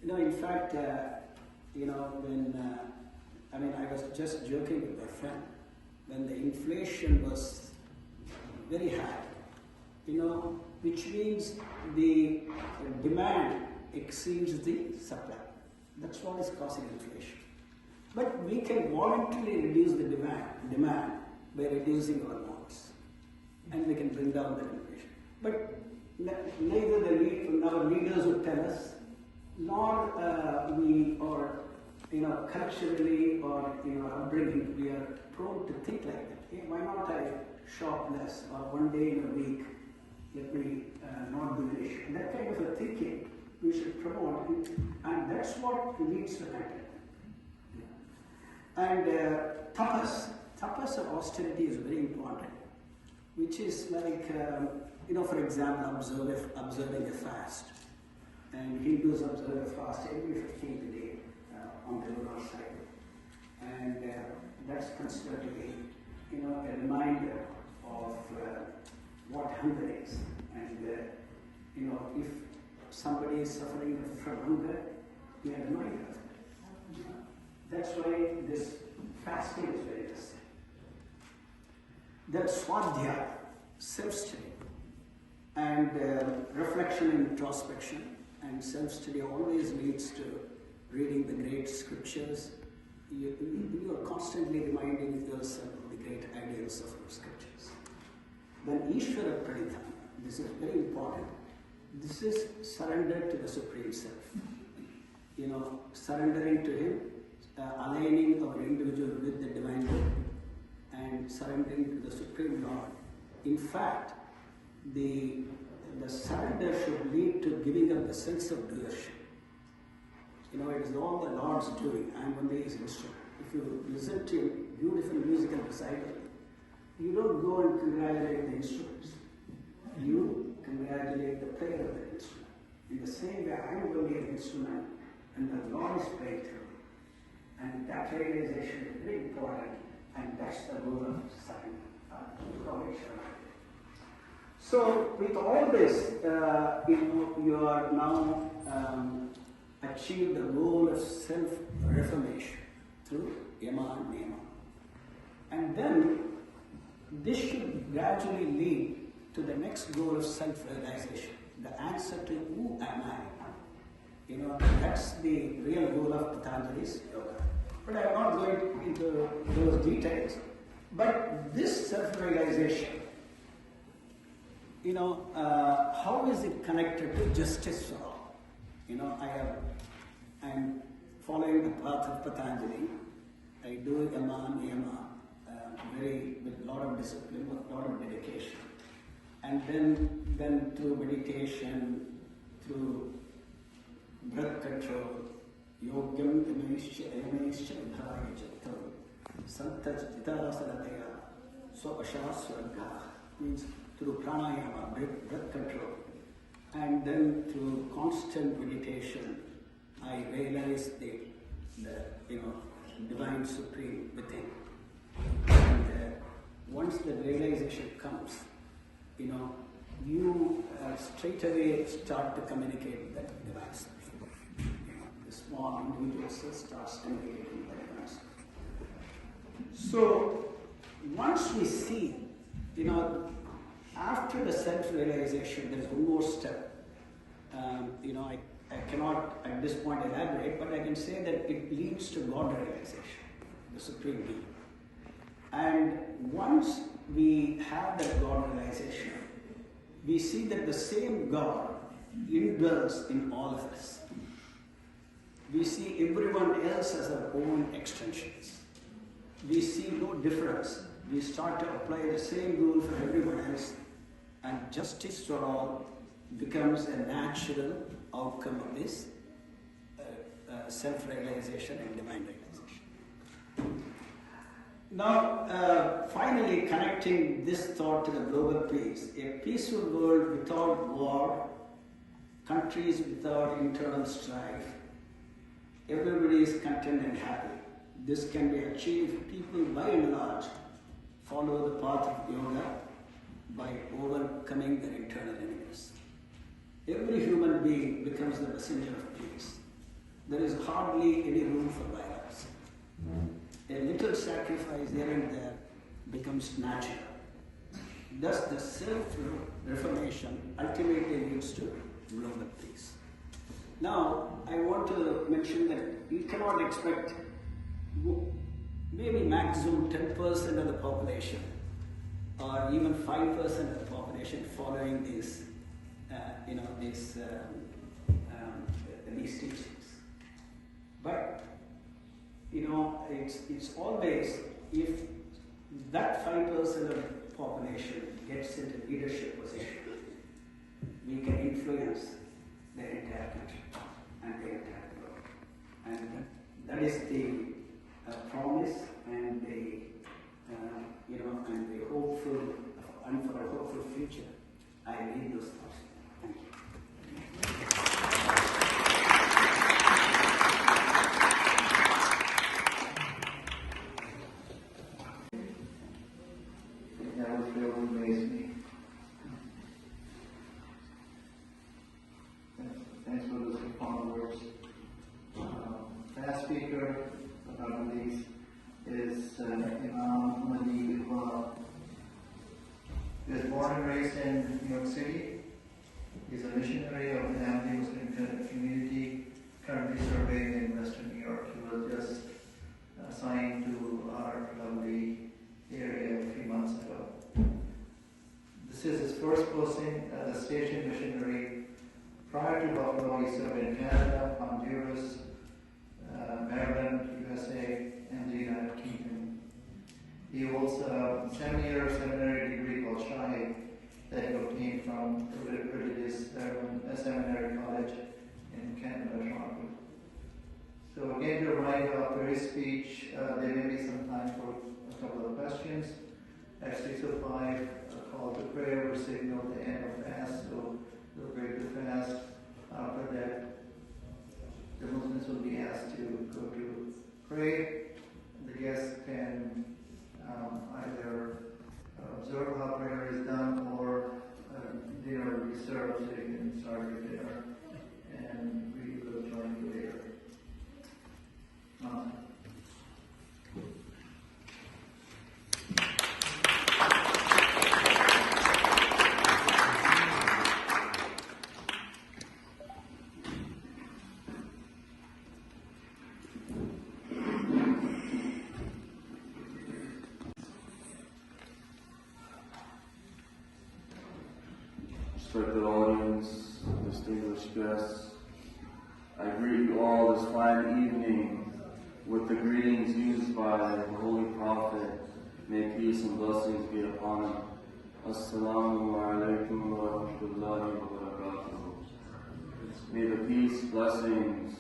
In fact, when I was just joking with my friend, when the inflation was very high, which means the demand exceeds the supply. That's what is causing inflation. But we can voluntarily reduce the demand by reducing our wants, and we can bring down the inflation. But neither our leaders would tell us, nor we, or culturally or upbringing, we are prone to think like that. Hey, why not I shop less, or one day in a week let me not do this? And that kind of a thinking we should promote, and that's what leads to contentment. And tapas or austerity is very important, which is like, for example, observing a fast. And Hindus observe a fast every 15th day on the lunar cycle. And that's considered to be, a reminder of what hunger is. And, if somebody is suffering from hunger, we are reminded of it. That's why this fasting is very necessary. Then swadhyaya, self-study, and reflection and introspection. And self-study always leads to reading the great scriptures. You are constantly reminding yourself of the great ideals of our scriptures. Then Ishvara Pranidhana. This is very important. This is surrender to the Supreme Self. Surrendering to Him, aligning our individual with the Divine Will, and surrendering to the Supreme Lord. In fact, the surrender should lead to giving up the sense of doership. It is all the Lord's doing. I am only His instrument. If you listen to beautiful musical recital, you don't go and congratulate the instruments. You congratulate the player of the instrument. In the same way, I am only an instrument, and the Lord is playing through me. And that realization is very important That's the goal of information. So with all this, you are now achieved the goal of self-reformation through Yama and Niyama. And then this should gradually lead to the next goal of self-realization, the answer to who am I? That's the real goal of Patanjali's yoga. But I'm not going into those details. But this self-realization, how is it connected to justice for all? I'm following the path of Patanjali. I do Yama, Niyama, with a lot of discipline, with a lot of dedication. And then through meditation, through breath control, yogyam yamaishya vidhaya jattam, santaj jitarasanateya, swapashasvarga, means through pranayama, breath control. And then through constant meditation, I realize the divine supreme within. And once the realization comes, you straight away start to communicate with that divine self. The small individual self starts communicating with that divine self. So once we see, after the self-realization, there is one more step. I cannot at this point elaborate, but I can say that it leads to God realization, the Supreme Being. And once we have that God realization, we see that the same God indwells in all of us. We see everyone else as our own extensions. We see no difference. We start to apply the same rule for everyone else, and justice for all becomes a natural outcome of this self-realization and divine realization. Now, finally connecting this thought to the global peace, a peaceful world without war, countries without internal strife, everybody is content and happy. This can be achieved if people by and large follow the path of yoga by overcoming their internal enemies. Every human being becomes the messenger of peace. There is hardly any room for violence. A little sacrifice here and there becomes natural. Thus, the self-reformation ultimately leads to global peace. Now, I want to mention that you cannot expect maybe maximum 10% of the population or even 5% of the population following these teachings. But it's always, if that 5% of the population gets into leadership position, we can influence the entire country and the entire world. And that is the promise and the and the hopeful and for a hopeful future. I leave those thoughts. Thank you. That was really amazed me. Thanks for those profound words. Last speaker, but not least, is Imam Ahmadiyya. He was born and raised in New York City. He's a missionary of the Ahmadiyya Muslim community, currently serving in Western New York. He was just assigned to our lovely area a few months ago. This is his first posting as a station missionary. Prior to Buffalo, he served in Canada, Honduras, Maryland, USA, and the United Kingdom. He holds a 7-year seminary degree called Shahid that he obtained from the religious seminary college in Canada, Toronto. So again, to arrive after his speech, there may be some time for a couple of questions. At 6:05, a call to prayer will signal the end of fast, so we'll break the fast. After that, the Muslims will be asked to go to pray. The guests can respected audience, distinguished guests, I greet you all this fine evening with the greetings used by the Holy Prophet. May peace and blessings be upon him. Assalamu alaikum wa rahmatullahi wa barakatuh. May the peace, blessings,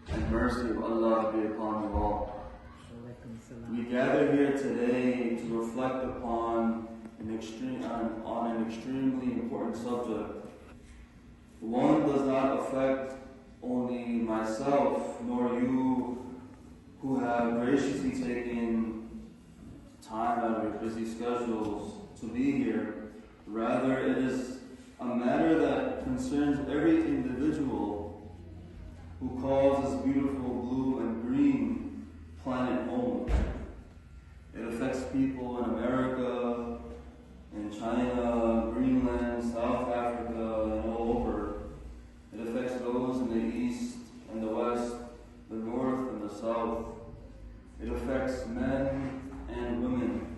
and mercy of Allah be upon you all. We gather here today to reflect upon an extremely important subject. One does not affect only myself nor you who have graciously taken time out of your busy schedules to be here. Rather, it is a matter that concerns every individual who calls this beautiful blue and green planet home. It affects people in America, in China, Greenland, South Africa, and all over. It affects those in the East and the West, the North and the South. It affects men and women,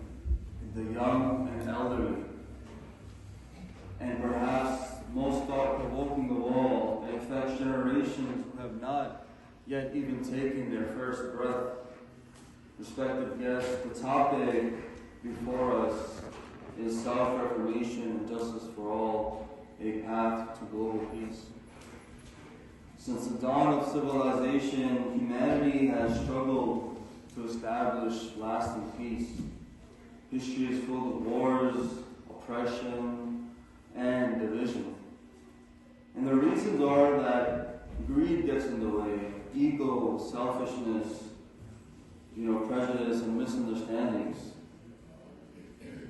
the young and elderly. And perhaps most thought-provoking of all, it affects generations who have not yet even taken their first breath. Respected guests, the topic before us is self-reformation and justice for all, a path to global peace. Since the dawn of civilization, humanity has struggled to establish lasting peace. History is full of wars, oppression, and division. And the reasons are that greed gets in the way, ego, selfishness, prejudice and misunderstandings.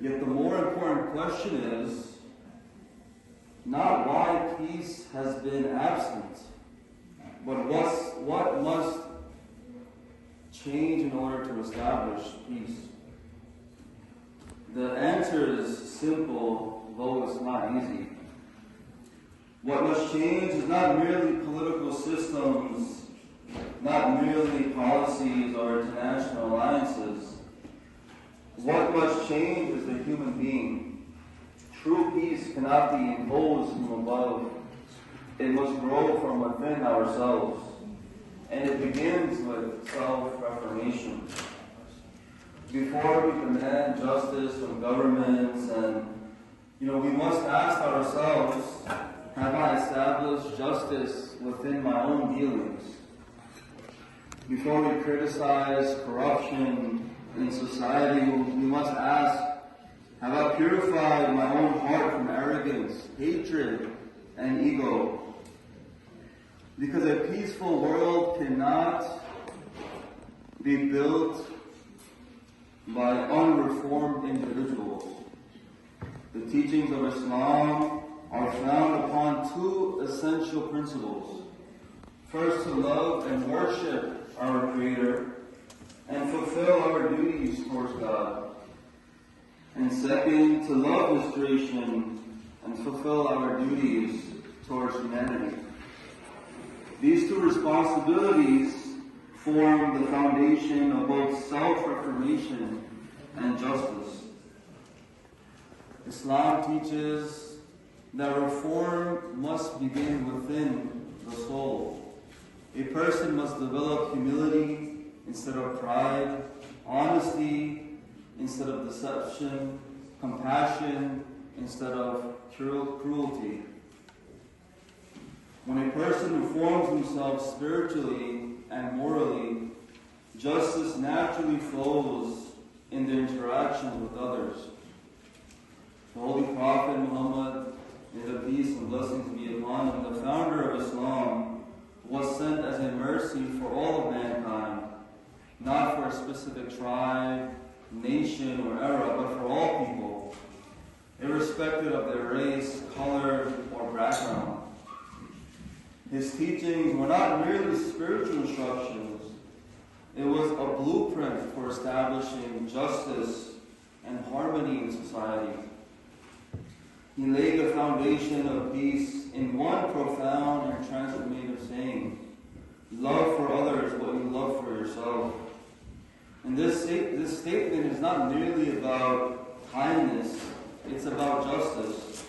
Yet the more important question is not why peace has been absent, but what must change in order to establish peace. The answer is simple, though it's not easy. What must change is not merely political systems, not merely policies or international alliances. What must change is the human being. True peace cannot be imposed from above. It must grow from within ourselves. And it begins with self-reformation. Before we demand justice from governments and, we must ask ourselves, have I established justice within my own dealings? Before we criticize corruption in society, we must ask, have I purified my own heart from arrogance, hatred, and ego? Because a peaceful world cannot be built by unreformed individuals. The teachings of Islam are found upon two essential principles. First, to love and worship our Creator and fulfill our duties towards God. And second, to love His creation and fulfill our duties towards humanity. These two responsibilities form the foundation of both self-reformation and justice. Islam teaches that reform must begin within the soul. A person must develop humility instead of pride, honesty instead of deception, compassion instead of cruelty. When a person reforms himself spiritually and morally, justice naturally flows in their interactions with others. The Holy Prophet Muhammad, may the peace and blessings be upon him, the founder of Islam, was sent as a mercy for all of mankind, not for a specific tribe, nation, or era, but for all people, irrespective of their race, color, or background. His teachings were not merely spiritual instructions. It was a blueprint for establishing justice and harmony in society. He laid the foundation of peace in one profound and transformative saying, love for others what you love for yourself. And this statement is not merely about kindness, it's about justice.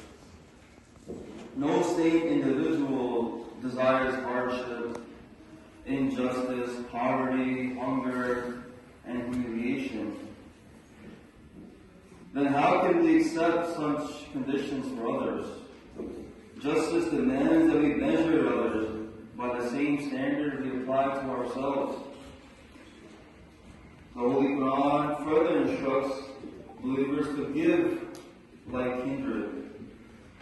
No sane individual desires hardship, injustice, poverty, hunger, and humiliation. Then how can we accept such conditions for others? Justice demands that we measure others by the same standard we apply to ourselves. The Holy Quran further instructs believers to give like kindred.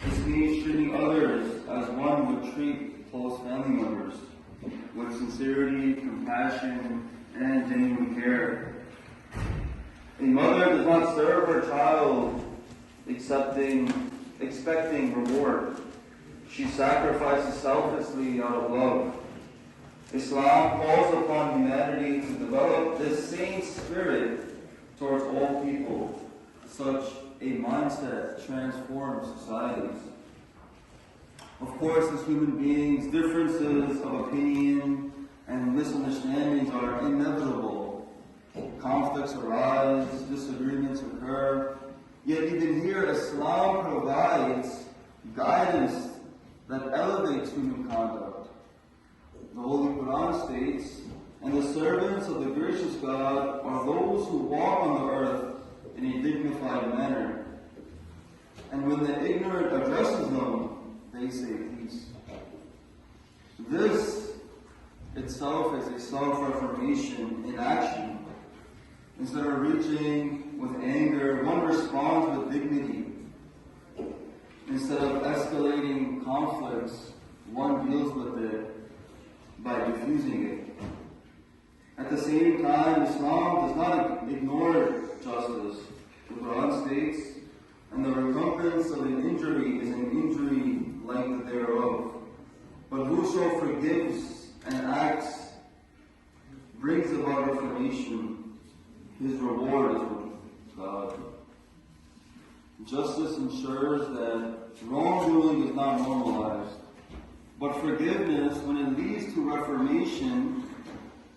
This means treating others as one would treat close family members, with sincerity, compassion, and genuine care. A mother does not serve her child expecting reward. She sacrifices selflessly out of love. Islam calls upon humanity to develop this same spirit towards all people. Such a mindset transforms societies. Of course, as human beings, differences of opinion and misunderstandings are inevitable. Conflicts arise, disagreements occur, yet even here Islam provides guidance that elevates human conduct. The Holy Quran states, "And the servants of the gracious God are those who walk on the earth in a dignified manner. And when the ignorant addresses them, they say peace." This itself is a self-reformation in action. Instead of reaching with anger, one responds with dignity. Instead of escalating conflicts, one deals with it by diffusing it. At the same time, Islam does not ignore justice. The Quran states, "And the recompense of an injury is an injury like thereof. But whoso forgives and acts brings about reformation. His reward is with God." Justice ensures that wrongdoing is not normalized, but forgiveness, when it leads to reformation,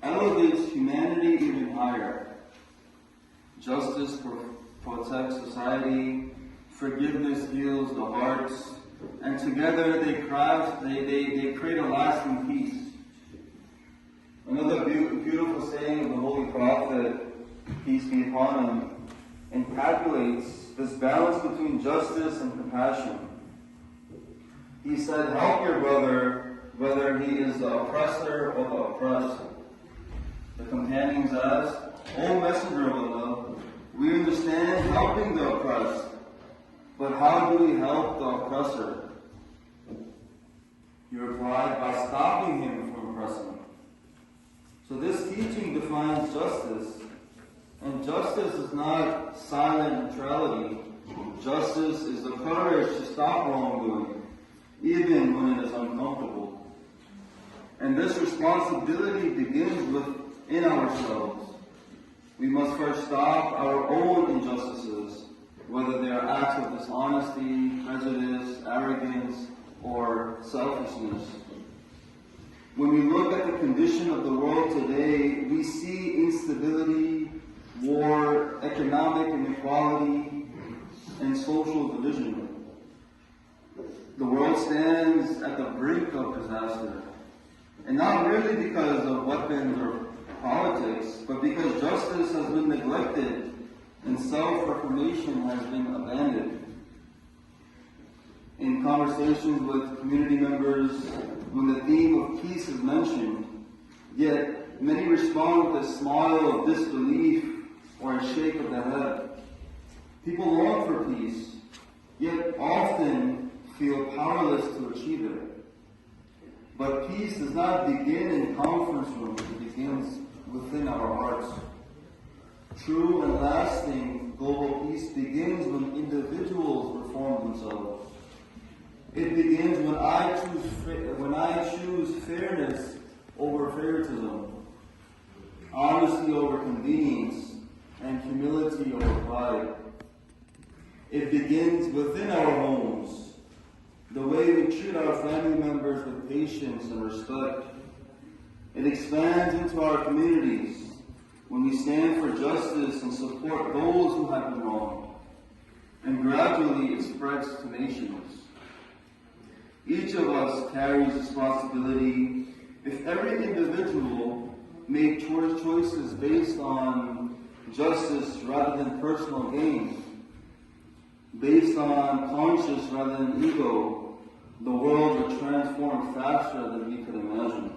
elevates humanity even higher. Justice protects society, forgiveness heals the hearts, and together they create a lasting peace. Another beautiful saying of the Holy Prophet, peace be upon him, encapsulates this balance between justice and compassion. He said, "Help your brother, whether he is the oppressor or the oppressed." The companions asked, "O Messenger of Allah, we understand helping the oppressed, but how do we help the oppressor?" He replied, "By stopping him from oppressing." So this teaching defines justice. And justice is not silent neutrality. Justice is the courage to stop wrongdoing, even when it is uncomfortable. And this responsibility begins within ourselves. We must first stop our own injustices, whether they are acts of dishonesty, prejudice, arrogance, or selfishness. When we look at the condition of the world today, we see instability, war, economic inequality, and social division. The world stands at the brink of disaster. And not merely because of weapons or politics, but because justice has been neglected and self-reformation has been abandoned. In conversations with community members, when the theme of peace is mentioned, yet many respond with a smile of disbelief or a shake of the head. People long for peace, yet often feel powerless to achieve it. But peace does not begin in conference rooms, it begins within our hearts. True and lasting global peace begins when individuals reform themselves. It begins when I choose fairness over favoritism, honesty over convenience, and humility over pride. It begins within our homes, the way we treat our family members with patience and respect. It expands into our communities when we stand for justice and support those who have been wronged. And gradually it spreads to nations. Each of us carries responsibility. If every individual made choices based on justice rather than personal gain, based on conscience rather than ego, the world would transform faster than we could imagine.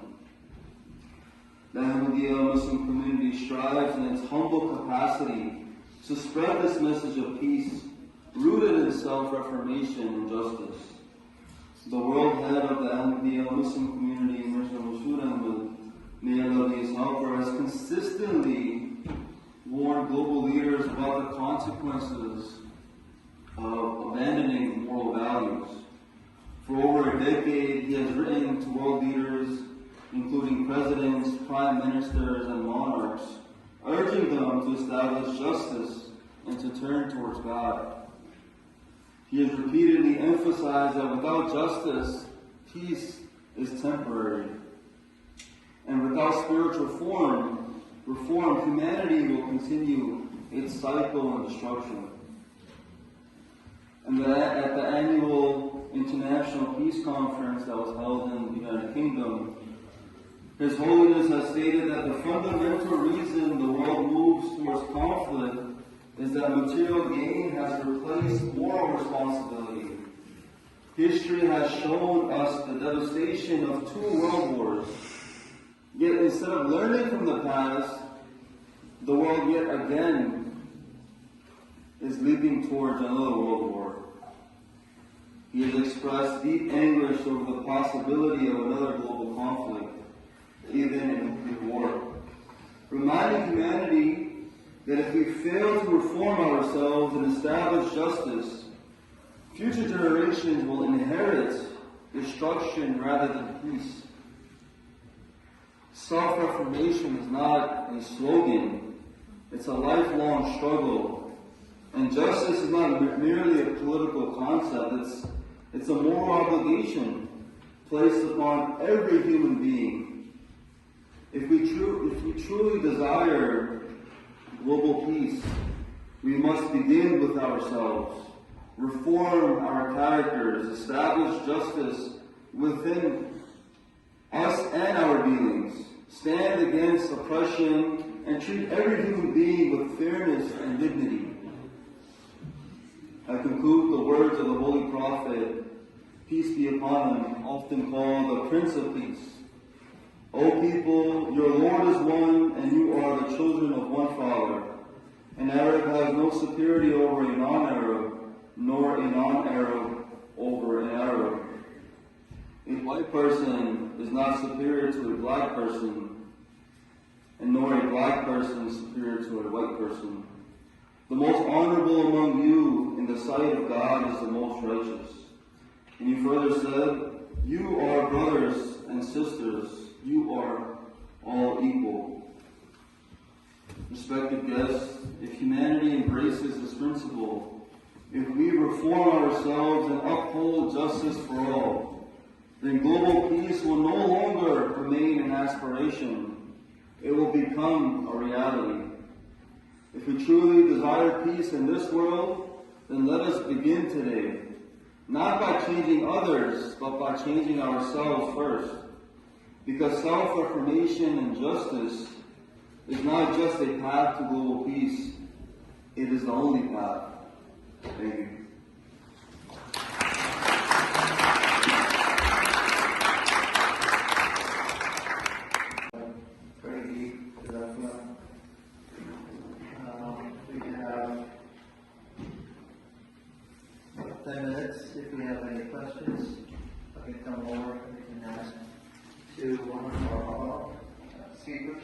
The Ahmadiyya Muslim community strives in its humble capacity to spread this message of peace rooted in self-reformation and justice. The world head of the Ahmadiyya Muslim community, Mr. Mashood Ahmad, may Allah be his helper, has consistently warned global leaders about the consequences of abandoning moral values. For over a decade, he has written to world leaders, including presidents, prime ministers, and monarchs, urging them to establish justice and to turn towards God. He has repeatedly emphasized that without justice, peace is temporary. And without spiritual reform, humanity will continue its cycle of destruction. And at the annual International Peace Conference that was held in the United Kingdom, His Holiness has stated that the fundamental reason the world moves towards conflict is that material gain has replaced moral responsibility. History has shown us the devastation of 2 world wars. Yet instead of learning from the past, the world yet again is leaping towards another world war. He has expressed deep anguish over the possibility of another global conflict, even a nuclear war, reminding humanity that if we fail to reform ourselves and establish justice, future generations will inherit destruction rather than peace. Self-reformation is not a slogan, it's a lifelong struggle. And justice is not merely a political concept, it's a moral obligation placed upon every human being. If we truly desire global peace, we must begin with ourselves, reform our characters, establish justice within us and our dealings, stand against oppression, and treat every human being with fairness and dignity. I conclude the words of the Holy Prophet, peace be upon him, often called the Prince of Peace. O people, your Lord is one, and you are the children of one Father. An Arab has no superiority over a non-Arab, nor a non-Arab over an Arab. A white person is not superior to a black person, and nor a black person superior to a white person. The most honorable among you in the sight of God is the most righteous. And he further said, you are brothers and sisters, you are all equal. Respected guests, if humanity embraces this principle, if we reform ourselves and uphold justice for all, then global peace will no longer remain an aspiration. It will become a reality. If we truly desire peace in this world, then let us begin today, not by changing others, but by changing ourselves first. Because self-reformation and justice is not just a path to global peace, it is the only path. Thank you. We can have 10 minutes if we have any questions. I can come over and we can ask to one of our speakers.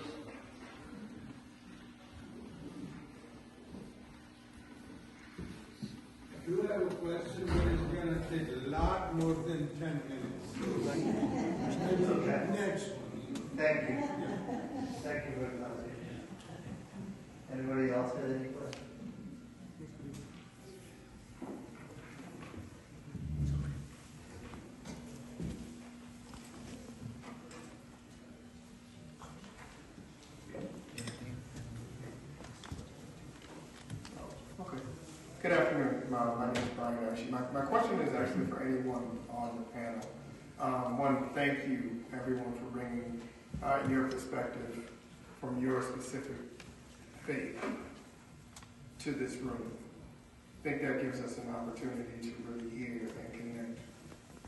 I do have a question, but it's going to take a lot more than 10 minutes. Okay. Next. Thank you. Thank you very much. Anybody else have any questions? Okay. Good afternoon. My name is Brian. Actually, my question is actually for anyone on the panel. One, thank you everyone for bringing your perspective from your specific faith to this room. I think that gives us an opportunity to really hear and connect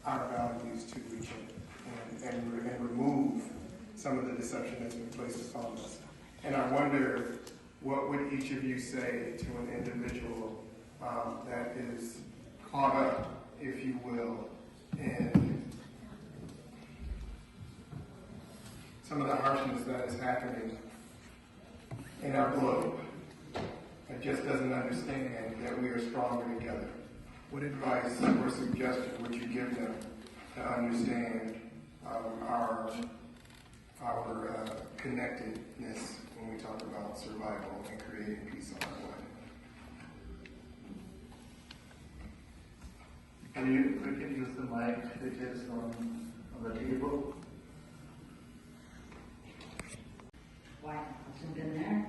our values to each other and remove some of the deception that's been placed upon us. And I wonder, what would each of you say to an individual that is caught up, if you will, in some of the harshness that is happening in our globe, that just doesn't understand that we are stronger together? What advice or suggestion would you give them to understand our connectedness when we talk about survival and creating peace on our planet? We can use the mic which is on the table. Why? I've been there.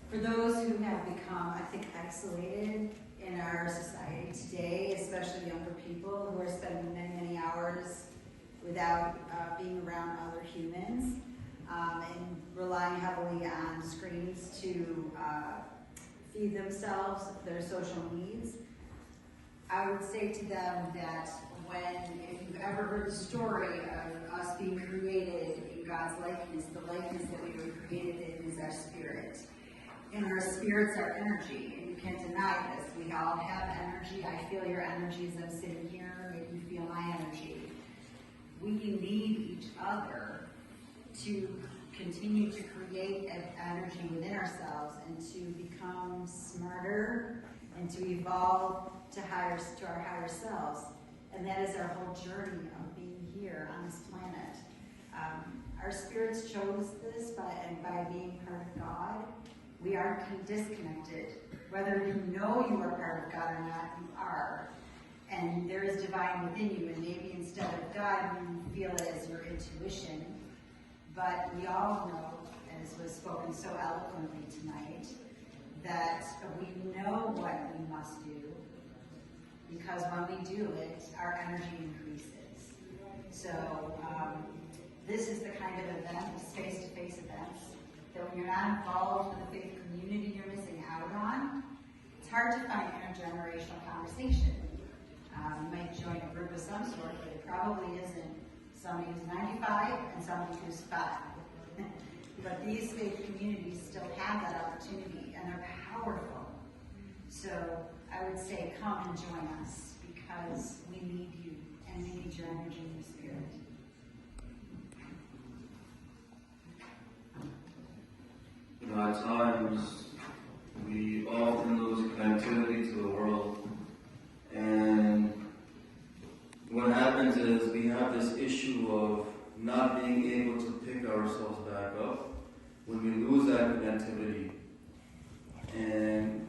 For those who have become, I think, isolated in our society today, especially younger people who are spending many, many hours without being around other humans and relying heavily on screens to feed themselves their social needs, I would say to them that if you've ever heard the story of us being created in God's likeness, the likeness that we were created in is our spirit. And our spirits are energy, and you can't deny this. We all have energy. I feel your energy as I'm sitting here. Maybe you feel my energy. We need each other to continue to create energy within ourselves and to become smarter and to evolve to our higher selves. And that is our whole journey of being here on this planet. Our spirits chose this by being part of God. We aren't disconnected. Whether you know you are part of God or not, you are. And there is divine within you, and maybe instead of God, you feel it as your intuition. But we all know, as was spoken so eloquently tonight, that we know what we must do, because when we do it, our energy increases. So this is the kind of event, this face-to-face events, that when you're not involved with the faith community, you're missing out on. It's hard to find intergenerational conversation. You might join a group of some sort, but it probably isn't somebody who's 95 and somebody who's 5. But these faith communities still have that opportunity, and they're powerful. So I would say come and join us, because we need you, and we need your energy and your spirit. At times, we often lose connectivity to the world, and what happens is we have this issue of not being able to pick ourselves back up when we lose that connectivity. And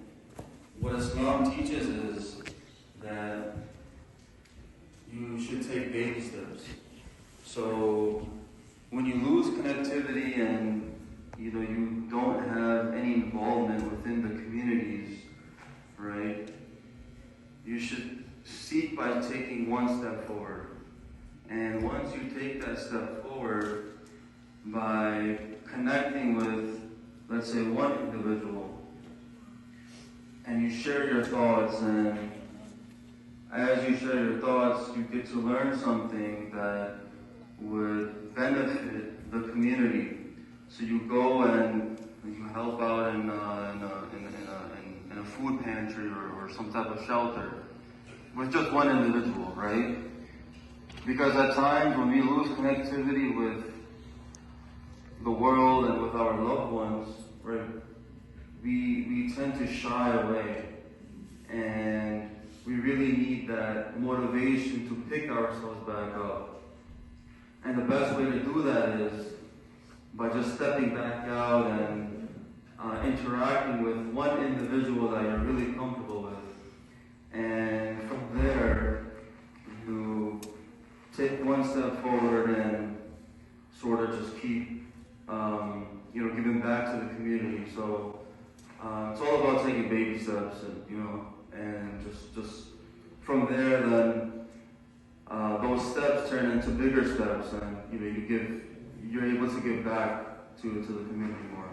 what Islam teaches is that you should take baby steps. So when you lose connectivity and you don't have any involvement within the communities, right? You should seek by taking one step forward. And once you take that step forward by connecting with, let's say, one individual, and you share your thoughts, and as you share your thoughts, you get to learn something that would benefit the community. So you go and you help out in a food pantry or some type of shelter with just one individual, right? Because at times when we lose connectivity with the world and with our loved ones, right, we tend to shy away, and we really need that motivation to pick ourselves back up. And the best way to do that is by just stepping back out and interacting with one individual that you're really comfortable with. And from there, you take one step forward and sort of just keep, giving back to the community. So It's all about taking baby steps, and just from there, then those steps turn into bigger steps, and you're able to give back to the community more.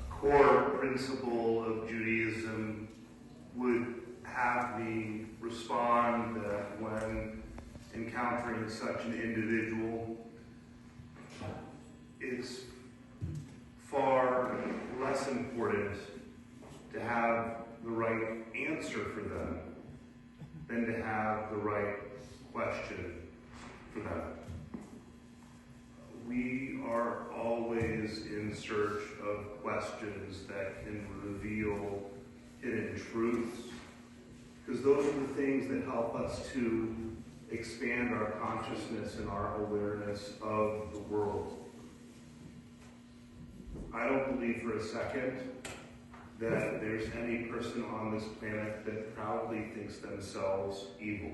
Core principle of Judaism would have me respond that when encountering such an individual, it's far less important to have the right answer for them than to have the right question for them. We are always in search of questions that can reveal hidden truths, because those are the things that help us to expand our consciousness and our awareness of the world. I don't believe for a second that there's any person on this planet that proudly thinks themselves evil.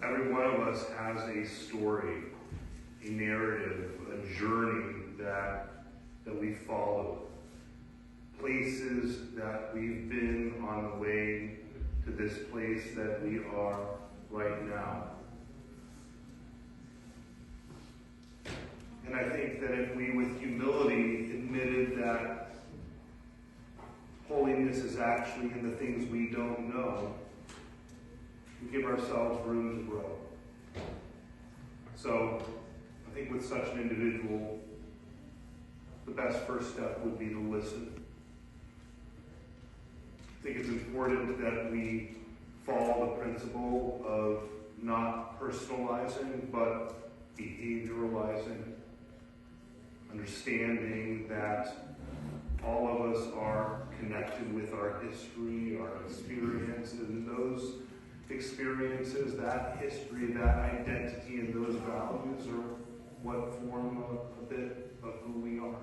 Every one of us has a story, a narrative, a journey that we follow. Places that we've been on the way to this place that we are right now. And I think that if we, with humility, admitted that holiness is actually in the things we don't know, we give ourselves room to grow. So, I think with such an individual, the best first step would be to listen. I think it's important that we follow the principle of not personalizing, but behavioralizing, understanding that all of us are connected with our history, our experiences, and those experiences, that history, that identity, and those values are what form a bit of who we are.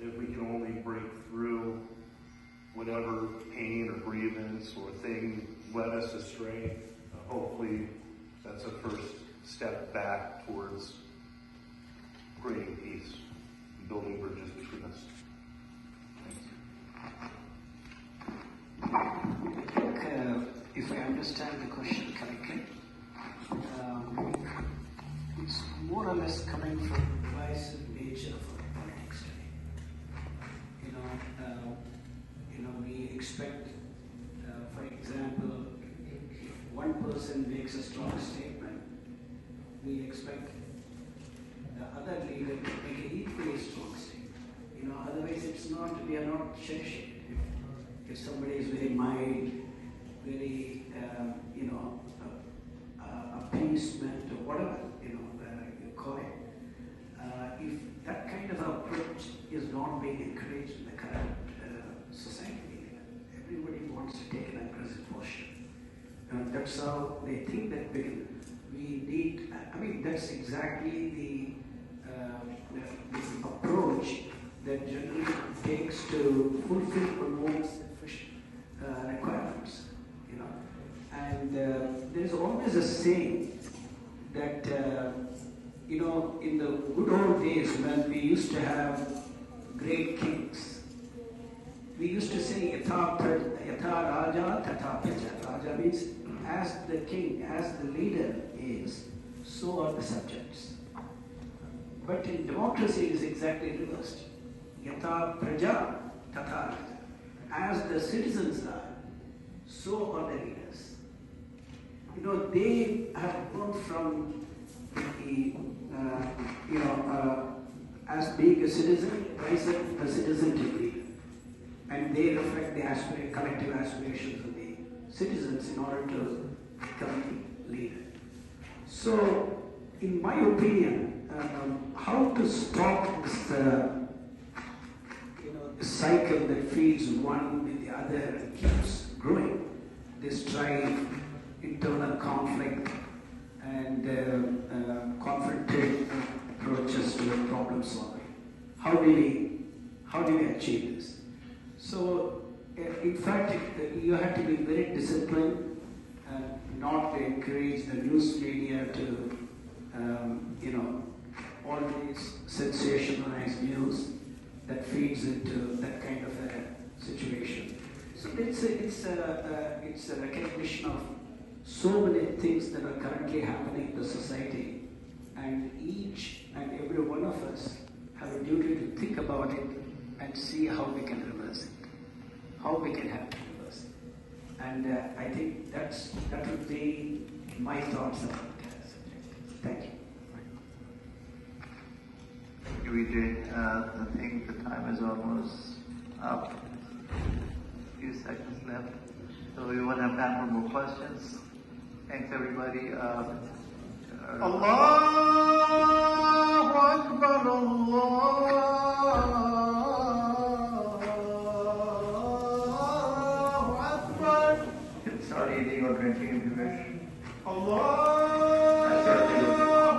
If we can only break through whatever pain or grievance or thing led us astray, hopefully that's a first step back towards creating peace and building bridges between us. I think, if I understand the question correctly, it's more or less coming from the divisive nature of our politics today. We expect, for example, if one person makes a strong statement, we expect the other leader to make an equally strong statement. Otherwise we are not cherishing it. If somebody is very mild, very, appeasement or whatever, you call it, if that kind of approach is not being encouraged in the current society, everybody wants to take an aggressive posture. That's how they think that we need, that's exactly the approach that generally takes to fulfill one's requirements, And there is always a saying that, in the good old days when we used to have great kings, we used to say, Yatha Raja Tatha Praja. Raja means as the king, as the leader is, so are the subjects. But in democracy it is exactly reversed. Yatha Praja Tatha Raja. As the citizens are, so are the leaders. They have gone from as being a citizen, rise up the citizen to leader. And they reflect the collective aspirations of the citizens in order to become the leader. So, in my opinion, how to stop this cycle that feeds one with the other and keeps growing, this strife, internal conflict, and confrontative approaches to problem solving. How do we achieve this? So, In fact, you have to be very disciplined and not to encourage the news media to, all these sensationalized news that feeds into that kind of a situation. So it's a recognition of so many things that are currently happening in the society, and each and every one of us have a duty to think about it and see how we can reverse it, how we can help to reverse it. And I think that would be my thoughts about that subject. Thank you. Thank you, Vijay. I think the time is almost up. A few seconds left. So we want to have time for more questions. Thanks, everybody. Allahu Akbar, Allahu Akbar. You can start eating or drinking if you wish. Allahu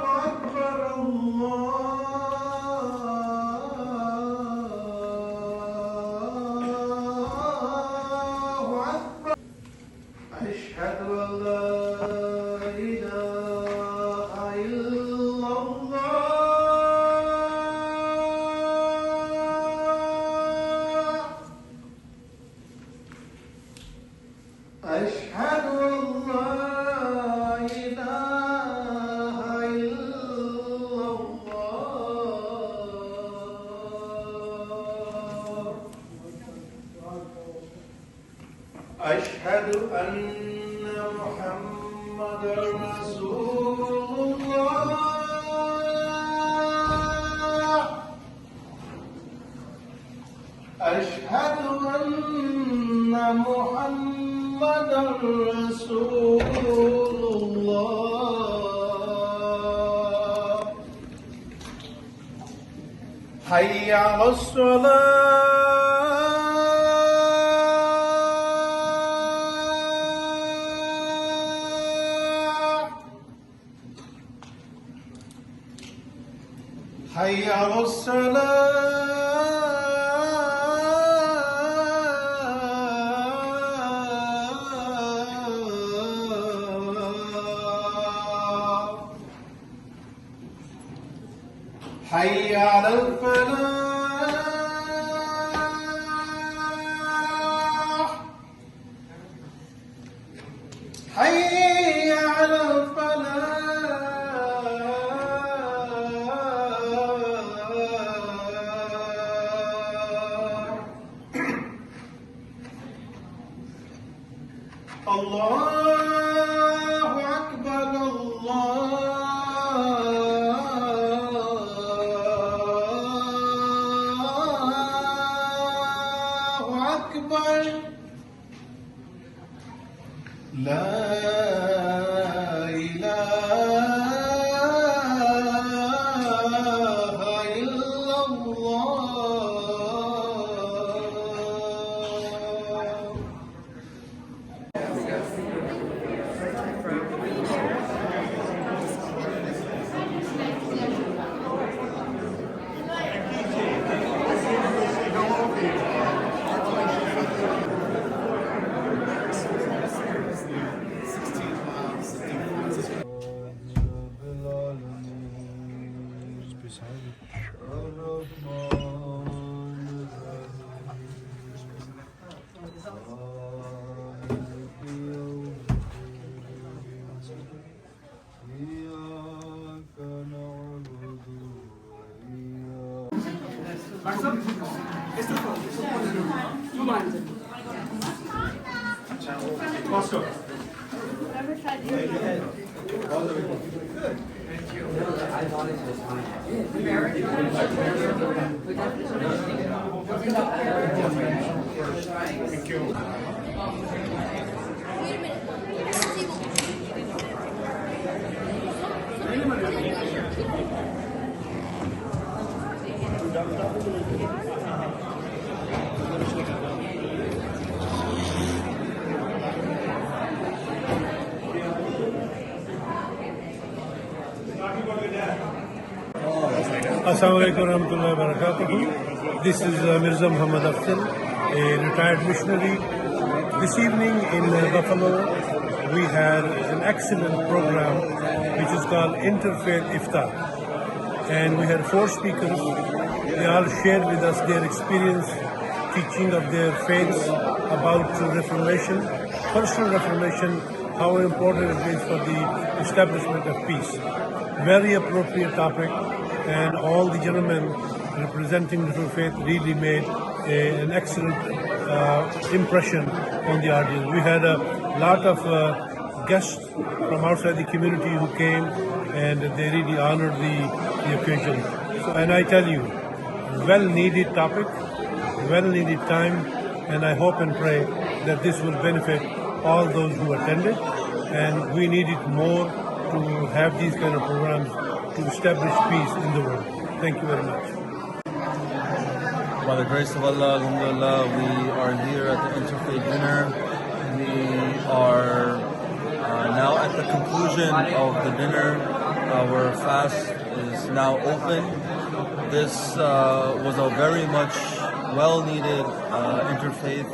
Akbar, Allahu Akbar. Ashhadu an la ilaha illallah. Ashhadu an la ilaha illallah. Ashhadu anna Muhammadar Rasulullah. Ashhadu anna Muhammadar Rasulullah. Hayya ala salat. Hayya ala salat. Hayya ala falah. Hayya ala falah. Allahu Akbar, Allahu Akbar. La ilaha illallah. Assalamu alaikum warahmatullahi wabarakatuh. This is Mirza Muhammad Afzal. a retired missionary. This evening in Buffalo, we had an excellent program which is called Interfaith Iftar. And we had 4 speakers. They all shared with us their experience teaching of their faiths about reformation, personal reformation, how important it is for the establishment of peace. Very appropriate topic, and all the gentlemen representing Interfaith really made an excellent impression on the audience. We had a lot of guests from outside the community who came, and they really honored the occasion. And I tell you, well-needed topic, well-needed time, and I hope and pray that this will benefit all those who attended, and we need it more to have these kind of programs to establish peace in the world. Thank you very much. By the grace of Allah, alhamdulillah, we are here at the Interfaith dinner. We are now at the conclusion of the dinner. Our fast is now open. This was a very much well-needed interfaith.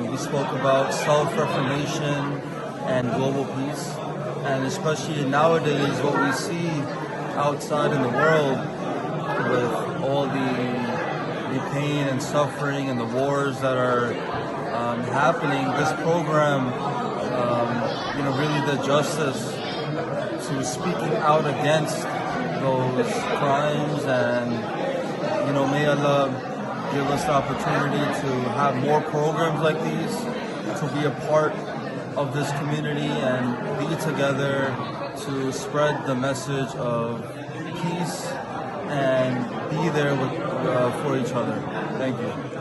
We spoke about self-reformation and global peace, and especially nowadays what we see outside in the world with all the pain and suffering and the wars that are happening. This program, really the justice to speaking out against those crimes, and may Allah give us the opportunity to have more programs like these, to be a part of this community and be together to spread the message of peace and be there for each other. Thank you.